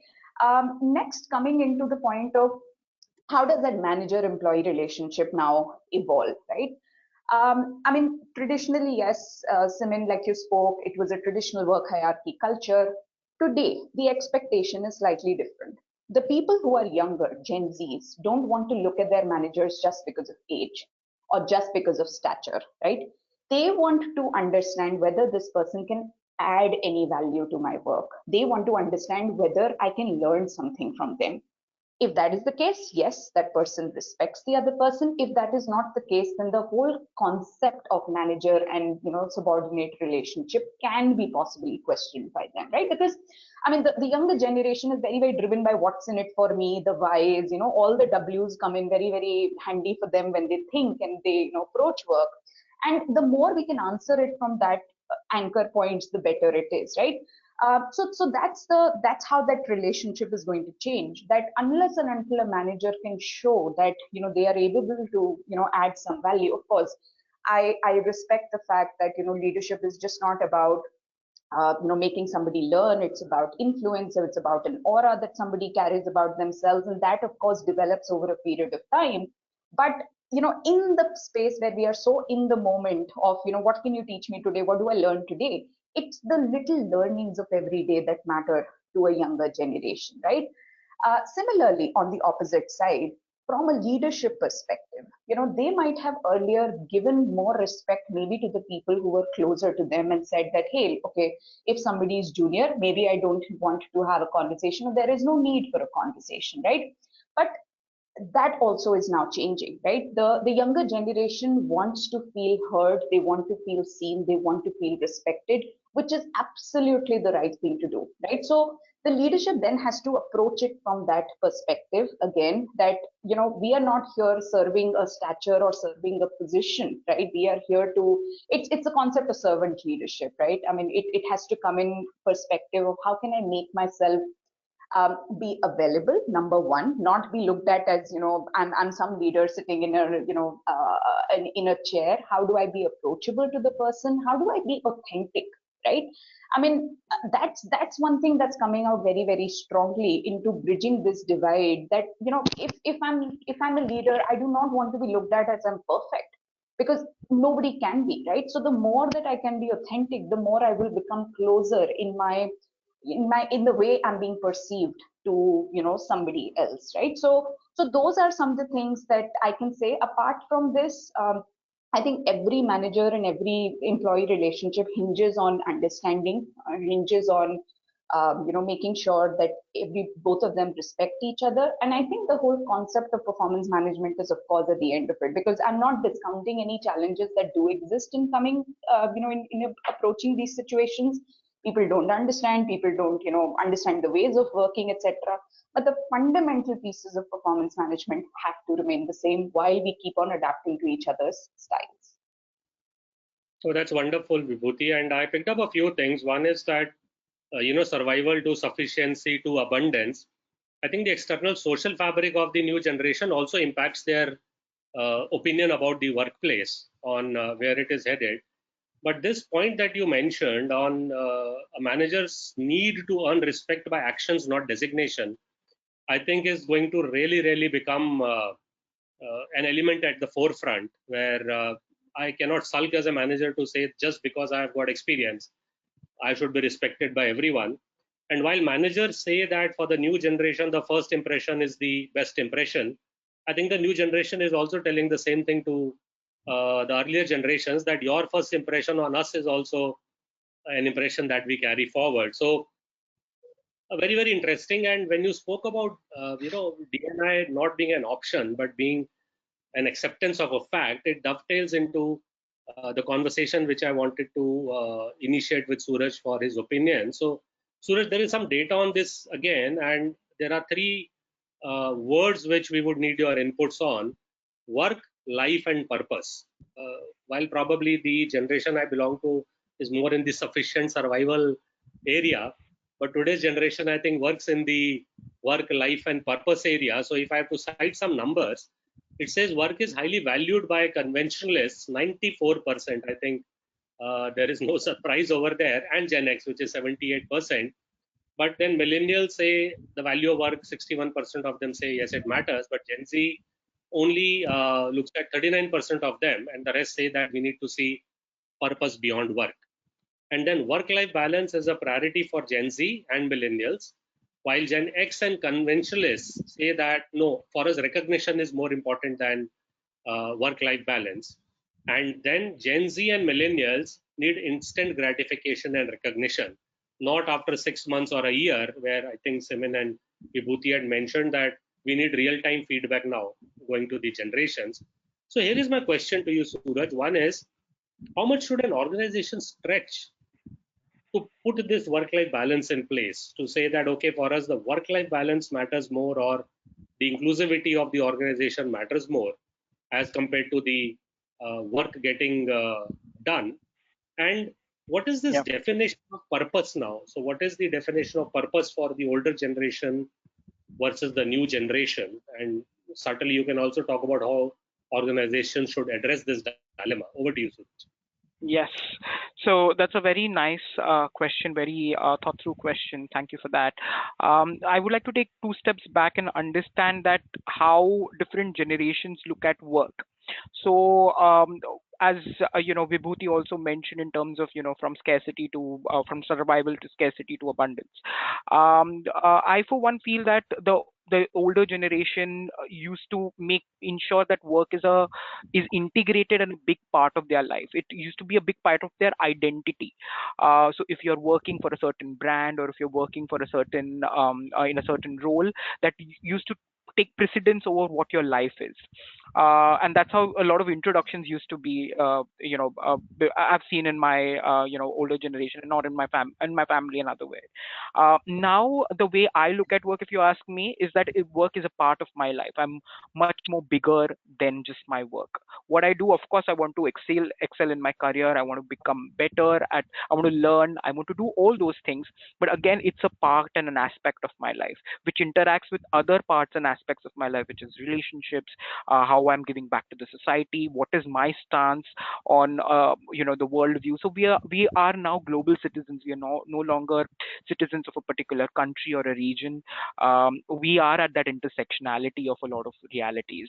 Next, coming into the point of how does that manager-employee relationship now evolve, right? Traditionally, yes, Simin, like you spoke, it was a traditional work hierarchy culture. Today, the expectation is slightly different. The people who are younger, Gen Zs, don't want to look at their managers just because of age or just because of stature, right? They want to understand whether this person can add any value to my work. They want to understand whether I can learn something from them. If that is the case, yes, that person respects the other person. If that is not the case, then the whole concept of manager and subordinate relationship can be possibly questioned by them, right? Because the younger generation is very, very driven by what's in it for me, the whys, all the W's come in very, very handy for them when they think and they approach work. And the more we can answer it from that anchor points, the better it is, right? So that's how that relationship is going to change. That unless and until a manager can show that they are able to add some value. Of course, I respect the fact that leadership is just not about making somebody learn. It's about influence. It's about an aura that somebody carries about themselves, and that of course develops over a period of time. But in the space where we are so in the moment of what can you teach me today? What do I learn today? It's the little learnings of every day that matter to a younger generation, right? Similarly, on the opposite side, from a leadership perspective, they might have earlier given more respect maybe to the people who were closer to them and said that, hey, okay, if somebody is junior, maybe I don't want to have a conversation, or there is no need for a conversation, right? But that also is now changing, right? The younger generation wants to feel heard, they want to feel seen, they want to feel respected, which is absolutely the right thing to do, right? So the leadership then has to approach it from that perspective again, that we are not here serving a stature or serving a position, right? We are here to, it's a concept of servant leadership, right? It has to come in perspective of how can I make myself be available, number one, not be looked at as, I'm some leader sitting in a, in a chair. How do I be approachable to the person? How do I be authentic, right? I mean, that's one thing that's coming out very, very strongly into bridging this divide, that, if I'm a leader, I do not want to be looked at as I'm perfect, because nobody can be, right? So the more that I can be authentic, the more I will become closer in the way I'm being perceived to, somebody else, right? So those are some of the things that I can say. Apart from this, I think every manager and every employee relationship hinges on understanding, hinges on making sure that both of them respect each other. And I think the whole concept of performance management is, of course, at the end of it, because I'm not discounting any challenges that do exist in coming, in approaching these situations. People don't understand, people don't, understand the ways of working, etc. But the fundamental pieces of performance management have to remain the same while we keep on adapting to each other's styles. So that's wonderful, Vibhooti. And I picked up a few things. One is that, survival to sufficiency to abundance. I think the external social fabric of the new generation also impacts their opinion about the workplace, on where it is headed. But this point that you mentioned on a manager's need to earn respect by actions, not designation, I think is going to really, really become an element at the forefront, where I cannot sulk as a manager to say, just because I have got experience, I should be respected by everyone. And while managers say that for the new generation, the first impression is the best impression, I think the new generation is also telling the same thing to the earlier generations, that your first impression on us is also an impression that we carry forward. So very, very interesting. And when you spoke about DNI not being an option but being an acceptance of a fact, it dovetails into the conversation which I wanted to initiate with Suraj for his opinion. So Suraj, there is some data on this again, and there are three words which we would need your inputs on: work, life, and purpose. While probably the generation I belong to is more in the sufficient survival area, but today's generation, I think, works in the work, life, and purpose area. So if I have to cite some numbers, it says work is highly valued by conventionalists, 94%. I think there is no surprise over there, and Gen X, which is 78%. But then millennials say the value of work, 61% of them say yes, it matters. But Gen Z only looks at 39% of them, and the rest say that we need to see purpose beyond work. And then work-life balance is a priority for Gen Z and millennials, while Gen X and conventionalists say that no, for us recognition is more important than work-life balance. And then Gen Z and millennials need instant gratification and recognition, not after 6 months or a year, where I think Simin and Vibhooti had mentioned that we need real-time feedback now going to the generations. So here is my question to you, Suraj. One is, how much should an organization stretch to put this work-life balance in place, to say that, okay, for us, the work-life balance matters more, or the inclusivity of the organization matters more as compared to the work getting done? And what is this definition of purpose now? So what is the definition of purpose for the older generation versus the new generation? And certainly you can also talk about how organizations should address this dilemma. Over to you, Suraj. Yes. So that's a very nice question, very thought through question. Thank you for that. I would like to take 2 steps back and understand that how different generations look at work. So as Vibhooti also mentioned, in terms of from scarcity to from survival to scarcity to abundance. I for one feel that the older generation used to ensure that work is integrated and a big part of their life. It used to be a big part of their identity. So if you're working for a certain brand, or if you're working for a certain in a certain role, that used to take precedence over what your life is. And that's how a lot of introductions used to be. I've seen in my older generation, and not in my family another way. Now the way I look at work, if you ask me, is that work is a part of my life. I'm much more bigger than just my work. What I do, of course, I want to excel in my career. I want to become better at. I want to learn. I want to do all those things. But again, it's a part and an aspect of my life which interacts with other parts and aspects of my life, which is relationships, how I'm giving back to the society, what is my stance on the worldview. So we are now global citizens. We are no longer citizens of a particular country or a region. We are at that intersectionality of a lot of realities.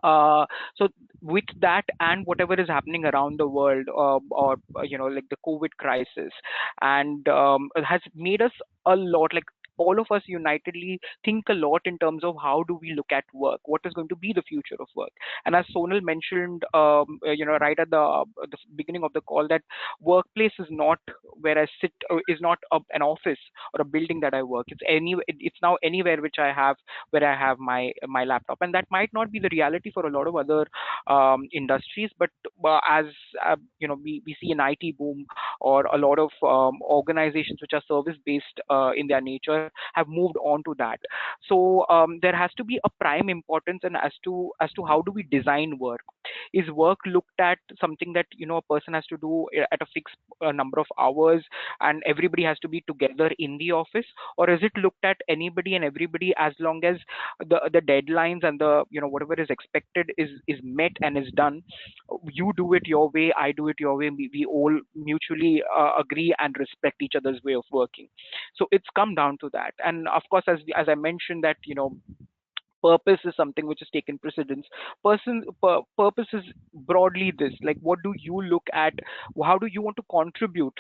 uh, so with that and whatever is happening around the world, or like the COVID crisis, and has made us a lot, like all of us unitedly think a lot in terms of how do we look at work, what is going to be the future of work. And as Sonal mentioned, right at the beginning of the call, that workplace is not where I sit, is not an office or a building that I work. It's now anywhere which I have, where I have my laptop. And that might not be the reality for a lot of other industries, but as we see an IT boom, or a lot of organizations which are service based in their nature have moved on to that. So there has to be a prime importance, and as to how do we design work. Is work looked at something that a person has to do at a fixed number of hours, and everybody has to be together in the office? Or is it looked at anybody and everybody, as long as the deadlines and the whatever is expected is met and is done? You do it your way, I do it your way, we all mutually agree and respect each other's way of working. So it's come down to that. And of course, as I mentioned, that purpose is something which has taken precedence. Purpose is broadly this, like, what do you look at? How do you want to contribute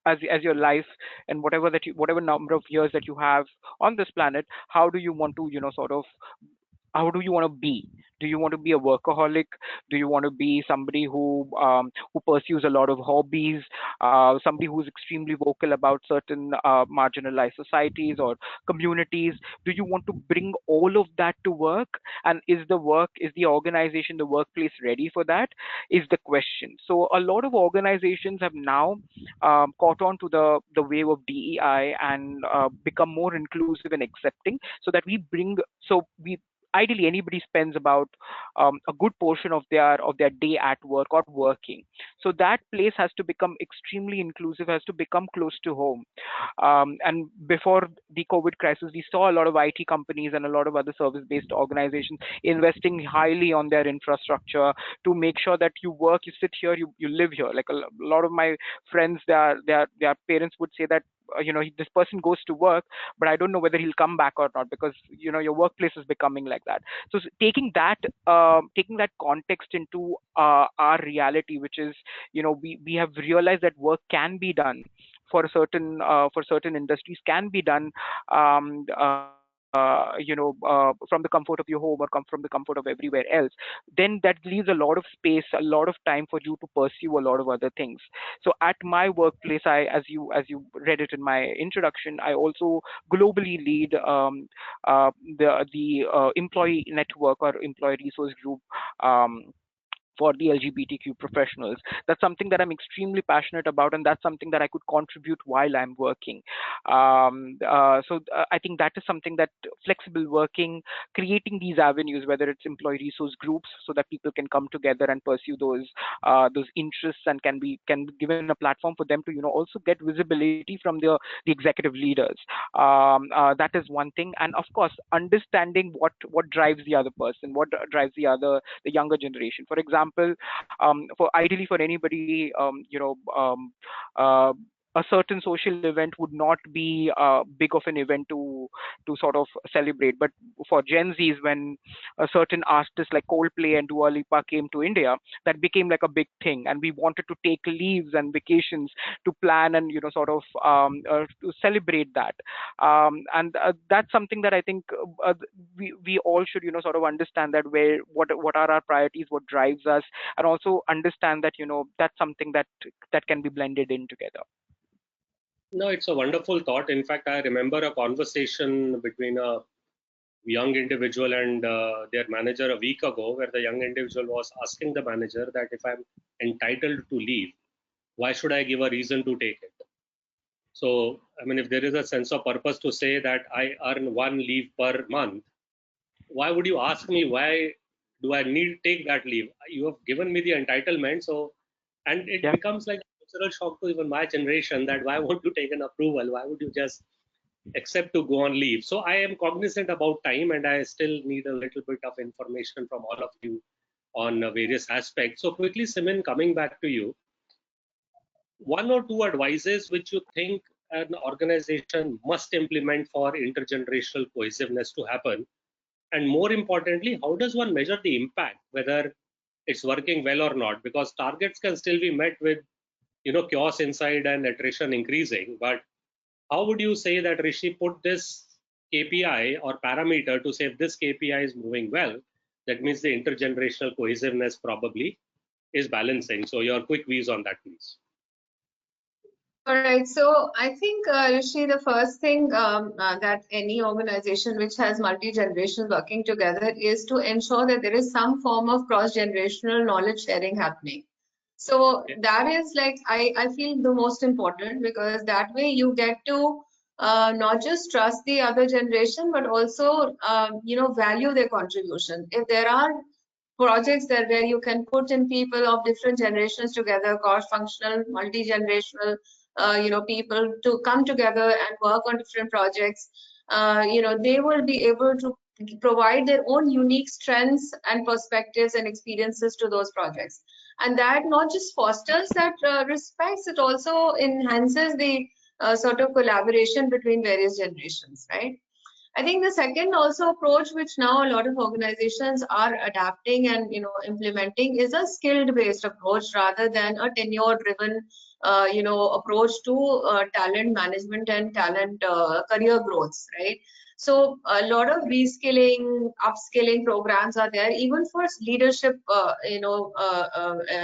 as your life, and whatever number of years that you have on this planet? How do you want to sort of, how do you want to be? Do you want to be a workaholic? Do you want to be somebody who pursues a lot of hobbies, somebody who's extremely vocal about certain marginalized societies or communities? Do you want to bring all of that to work? And is the organization, the workplace, ready for that, is the question. So a lot of organizations have now caught on to the wave of DEI, and become more inclusive and accepting, so that we ideally anybody spends about a good portion of their day at work or working. So that place has to become extremely inclusive, has to become close to home. And before the COVID crisis, we saw a lot of IT companies and a lot of other service based organizations investing highly on their infrastructure to make sure that you work, you sit here, you live here. Like a lot of my friends, their parents would say that this person goes to work, but I don't know whether he'll come back or not, because your workplace is becoming like that. So taking that context into our reality, which is, we have realized that work can be done for certain industries, can be done from the comfort of your home, or come from the comfort of everywhere else. Then that leaves a lot of space, a lot of time for you to pursue a lot of other things. So at my workplace, as you read it in my introduction, I also globally lead the employee network or employee resource group, for the LGBTQ professionals. That's something that I'm extremely passionate about, and that's something that I could contribute while I'm working. So I think that is something that flexible working, creating these avenues, whether it's employee resource groups, so that people can come together and pursue those interests, and can be given a platform for them to also get visibility from the executive leaders. That is one thing. And of course, understanding what drives the other person, what drives the younger generation. For example, for ideally for anybody, a certain social event would not be big of an event to sort of celebrate. But for Gen Zs, when a certain artists like Coldplay and Dua Lipa came to India, that became like a big thing, and we wanted to take leaves and vacations to plan and to celebrate that. And that's something that I think we all should sort of understand, that what are our priorities, what drives us, and also understand that that's something that can be blended in together. No, it's a wonderful thought. In fact, I remember a conversation between a young individual and their manager a week ago, where the young individual was asking the manager that if I'm entitled to leave, why should I give a reason to take it? So, I mean, if there is a sense of purpose to say that I earn one leave per month, why would you ask me why do I need to take that leave? You have given me the entitlement, so, and it becomes like a cultural shock to even my generation that why won't you take an approval? Why would you just accept to go on leave? So I am cognizant about time, and I still need a little bit of information from all of you on various aspects. So quickly, Simin, coming back to you, one or two advices which you think an organization must implement for intergenerational cohesiveness to happen, and more importantly, how does one measure the impact, whether it's working well or not? Because targets can still be met with chaos inside and attrition increasing, but how would you say that Rishi put this KPI or parameter to say if this KPI is moving well, that means the intergenerational cohesiveness probably is balancing? So your quick views on that, please. All right, so I think, Rishi, the first thing that any organization which has multi-generations working together is to ensure that there is some form of cross-generational knowledge sharing happening. So that is like, I feel the most important, because that way you get to not just trust the other generation, but also, value their contribution. If there are projects there where you can put in people of different generations together, cross-functional, multi-generational, people to come together and work on different projects, they will be able to provide their own unique strengths and perspectives and experiences to those projects. And that not just fosters that respects, it also enhances the sort of collaboration between various generations, right? I think the second also approach, which now a lot of organizations are adapting and implementing, is a skilled-based approach rather than a tenure-driven approach to talent management and talent career growth, right? So a lot of reskilling, upskilling programs are there, even for leadership,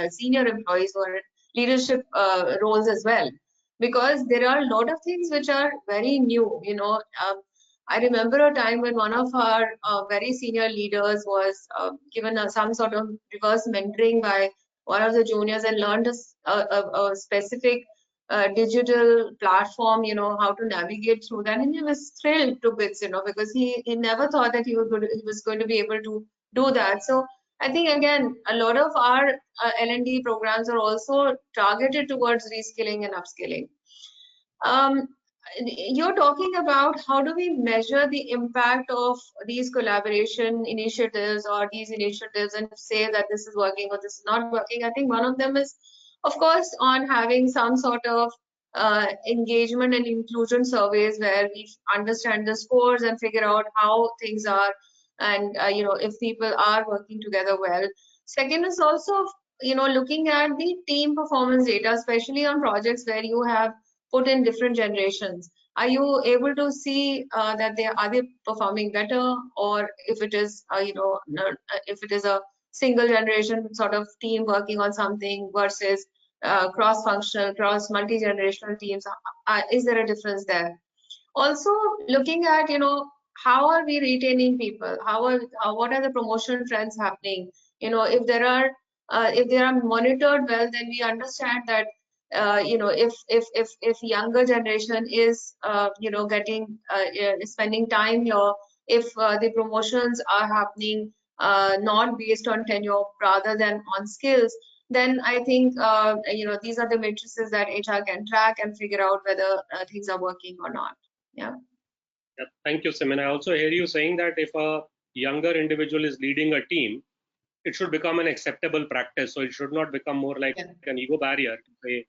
senior employees or leadership roles as well, because there are a lot of things which are very new. I remember a time when one of our very senior leaders was given some sort of reverse mentoring by one of the juniors and learned a specific digital platform, how to navigate through that. And he was thrilled to bits, because he never thought that he was going to be able to do that. So I think, again, a lot of our L&D programs are also targeted towards reskilling and upskilling. You're talking about how do we measure the impact of these collaboration initiatives or these initiatives and say that this is working or this is not working. I think one of them is, of course, on having some sort of engagement and inclusion surveys where we understand the scores and figure out how things are, and if people are working together well. Second is also looking at the team performance data, especially on projects where you have put in different generations. Are you able to see that are they performing better, or if it is if it is a single generation sort of team working on something versus cross-functional, cross multi-generational teams, is there a difference there? Also looking at how are we retaining people, what are the promotion trends happening, if there are if they are monitored well, then we understand that if younger generation is getting spending time here, if the promotions are happening not based on tenure rather than on skills, then I think these are the matrices that HR can track and figure out whether things are working or not. Yeah. Thank you, Simin. I also hear you saying that if a younger individual is leading a team, it should become an acceptable practice. So it should not become more like an ego barrier to say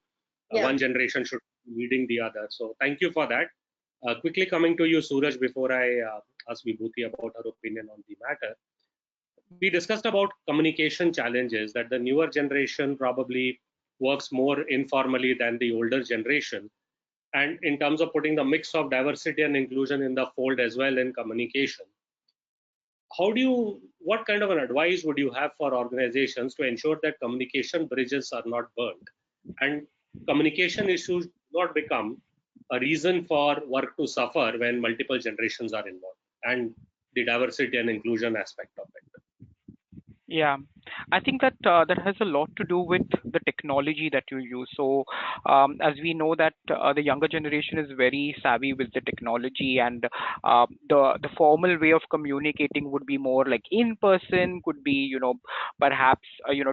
one generation should be leading the other. So thank you for that. Quickly coming to you, Suraj, before I ask Vibhooti about her opinion on the matter. We discussed about communication challenges, that the newer generation probably works more informally than the older generation. And in terms of putting the mix of diversity and inclusion in the fold as well in communication, what kind of an advice would you have for organizations to ensure that communication bridges are not burned and communication issues do not become a reason for work to suffer when multiple generations are involved? And the diversity and inclusion aspect of it. Yeah, I think that that has a lot to do with the technology that you use. So, as we know that the younger generation is very savvy with the technology, and the formal way of communicating would be more like in person. Could be perhaps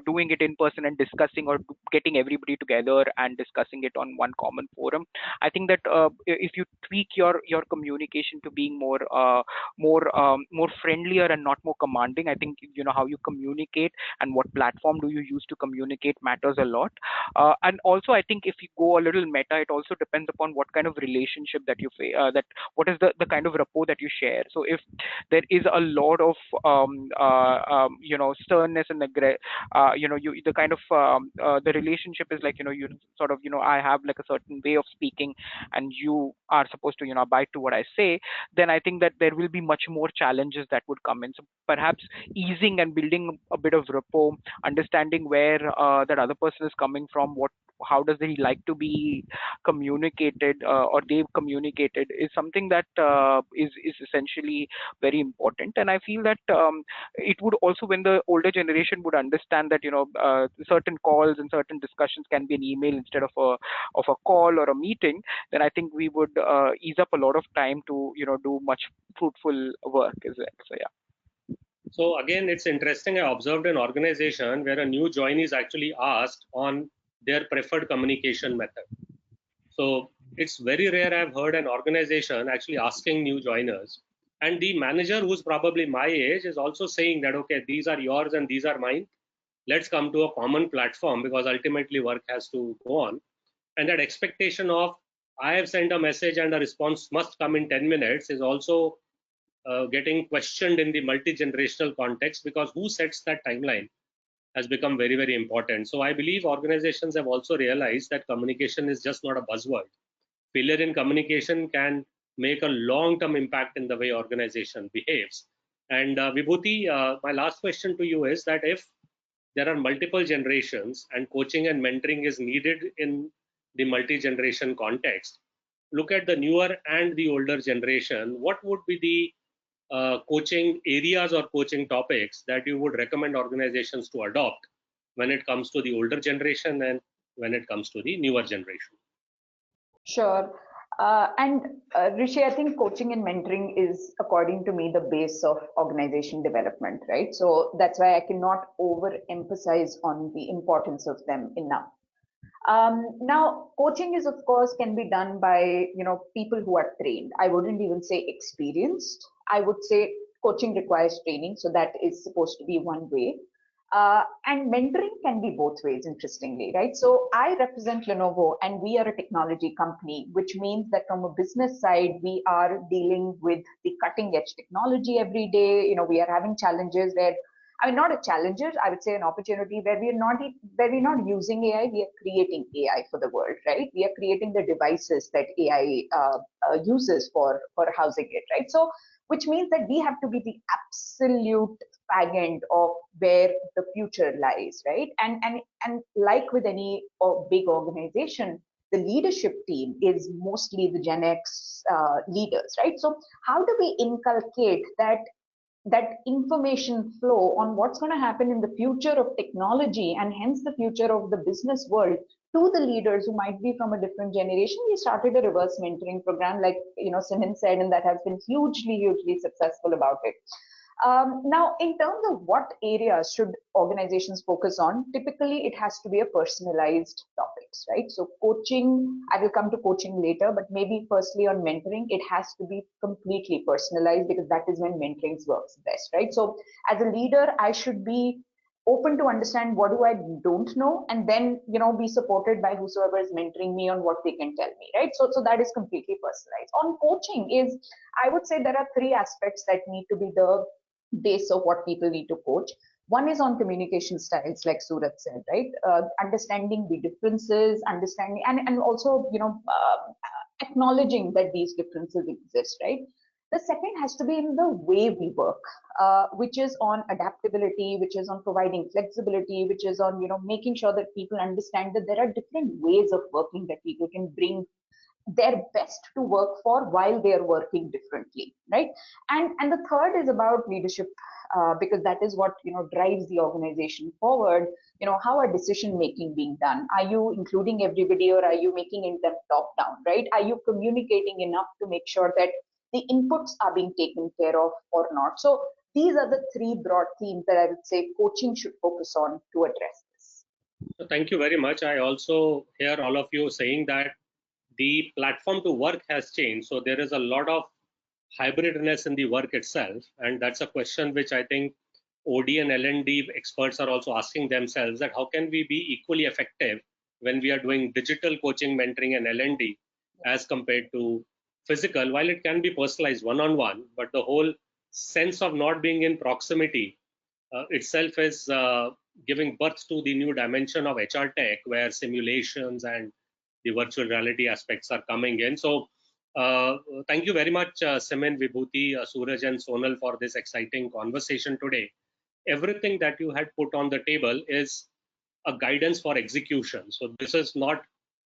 doing it in person and discussing, or getting everybody together and discussing it on one common forum. I think that if you tweak your communication to being more friendlier and not more commanding, I think how you communicate and what platform do you use to communicate matters a lot. And also, I think if you go a little meta, it also depends upon what kind of relationship that that what is the kind of rapport that you share. So if there is a lot of sternness and the kind of the relationship is like you sort of I have like a certain way of speaking, and you are supposed to abide to what I say, then I think that there will be much more challenges that would come in. So perhaps easing and building a bit of rapport, understanding where that other person is coming from, how does he like to be communicated, or they've communicated, is something that is essentially very important. And I feel that it would also, when the older generation would understand that certain calls and certain discussions can be an email instead of a call or a meeting, then I think we would ease up a lot of time to do much fruitful work as well. So yeah. So again, it's interesting. I observed an organization where a new joinee is actually asked on their preferred communication method. So it's very rare I've heard an organization actually asking new joiners, and the manager, who's probably my age, is also saying that, okay, these are yours and these are mine. Let's come to a common platform, because ultimately work has to go on. And that expectation of I have sent a message and a response must come in 10 minutes is also getting questioned in the multi-generational context, because who sets that timeline has become very, very important. So I believe organizations have also realized that communication is just not a buzzword. Failure in communication can make a long-term impact in the way organization behaves. And Vibhooti, my last question to you is that if there are multiple generations and coaching and mentoring is needed in the multi-generation context, look at the newer and the older generation, what would be the coaching areas or coaching topics that you would recommend organizations to adopt when it comes to the older generation and when it comes to the newer generation? Sure. Rishi, I think coaching and mentoring is, according to me, the base of organization development, right? So that's why I cannot overemphasize on the importance of them enough. Now, coaching is, of course, can be done by people who are trained. I wouldn't even say experienced. I would say coaching requires training, so that is supposed to be one way. And mentoring can be both ways, interestingly, right? So I represent Lenovo, and we are a technology company, which means that from a business side, we are dealing with the cutting edge technology every day. We are having challenges where, I mean, not a challenges, I would say an opportunity where we're not using AI, we are creating AI for the world, right? We are creating the devices that AI uses for housing it, right? So, which means that we have to be the absolute fag end of where the future lies, right? And like with any big organization, the leadership team is mostly the Gen X leaders, right? So how do we inculcate that information flow on what's going to happen in the future of technology, and hence the future of the business world, to the leaders who might be from a different generation? We started a reverse mentoring program, like Simin said, and that has been hugely successful about it. Now, in terms of what areas should organizations focus on, typically it has to be a personalized topics, right? So coaching, I will come to coaching later, but maybe firstly on mentoring, it has to be completely personalized, because that is when mentoring works best, right? So as a leader, I should be open to understand what do I don't know, and then be supported by whosoever is mentoring me on what they can tell me, right? So that is completely personalized. On coaching is, I would say there are three aspects that need to be the base of what people need to coach. One is on communication styles, like Suraj said, right? Understanding the differences, understanding and also acknowledging that these differences exist, right? The second has to be in the way we work, which is on adaptability, which is on providing flexibility, which is on making sure that people understand that there are different ways of working that people can bring their best to work for while they are working differently, right? And the third is about leadership, because that is what drives the organization forward. How are decision making being done? Are you including everybody, or are you making it them top down, right? Are you communicating enough to make sure that the inputs are being taken care of or not? So these are the three broad themes that I would say coaching should focus on to address this. So thank you very much. I also hear all of you saying that the platform to work has changed. So there is a lot of hybridness in the work itself. And that's a question which I think OD and L&D experts are also asking themselves, that how can we be equally effective when we are doing digital coaching, mentoring and L&D as compared to physical, while it can be personalized one-on-one, but the whole sense of not being in proximity itself is giving birth to the new dimension of HR tech, where simulations and the virtual reality aspects are coming in. So thank you very much, Simin, Vibhooti, Suraj and Sonal, for this exciting conversation today. Everything that you had put on the table is a guidance for execution. So this is not,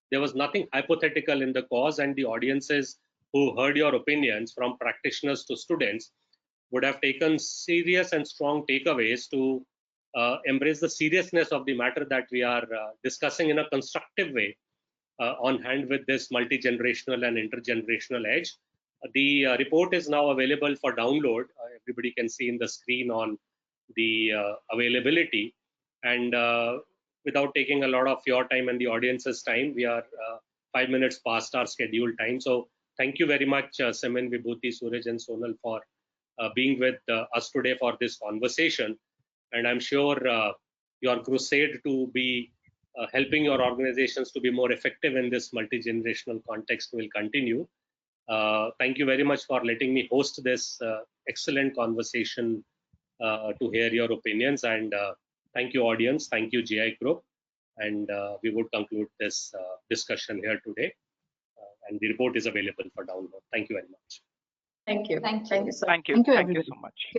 there was nothing hypothetical in the cause, and the audiences who heard your opinions, from practitioners to students, would have taken serious and strong takeaways to embrace the seriousness of the matter that we are discussing in a constructive way, on hand with this multi-generational and intergenerational edge. The report is now available for download. Everybody can see in the screen on the availability. And without taking a lot of your time and the audience's time, we are 5 minutes past our scheduled time. So thank you very much, Simin, Vibhooti, Suraj and Sonal, for being with us today for this conversation. And I'm sure your crusade to be helping your organizations to be more effective in this multi-generational context will continue. Thank you very much for letting me host this excellent conversation to hear your opinions. And thank you, audience. Thank you, GI Group. And we would conclude this discussion here today. And the report is available for download. Thank you very much. Thank you. Thank you. Thank you, sir. Thank you. Thank you, Thank you everybody. so much.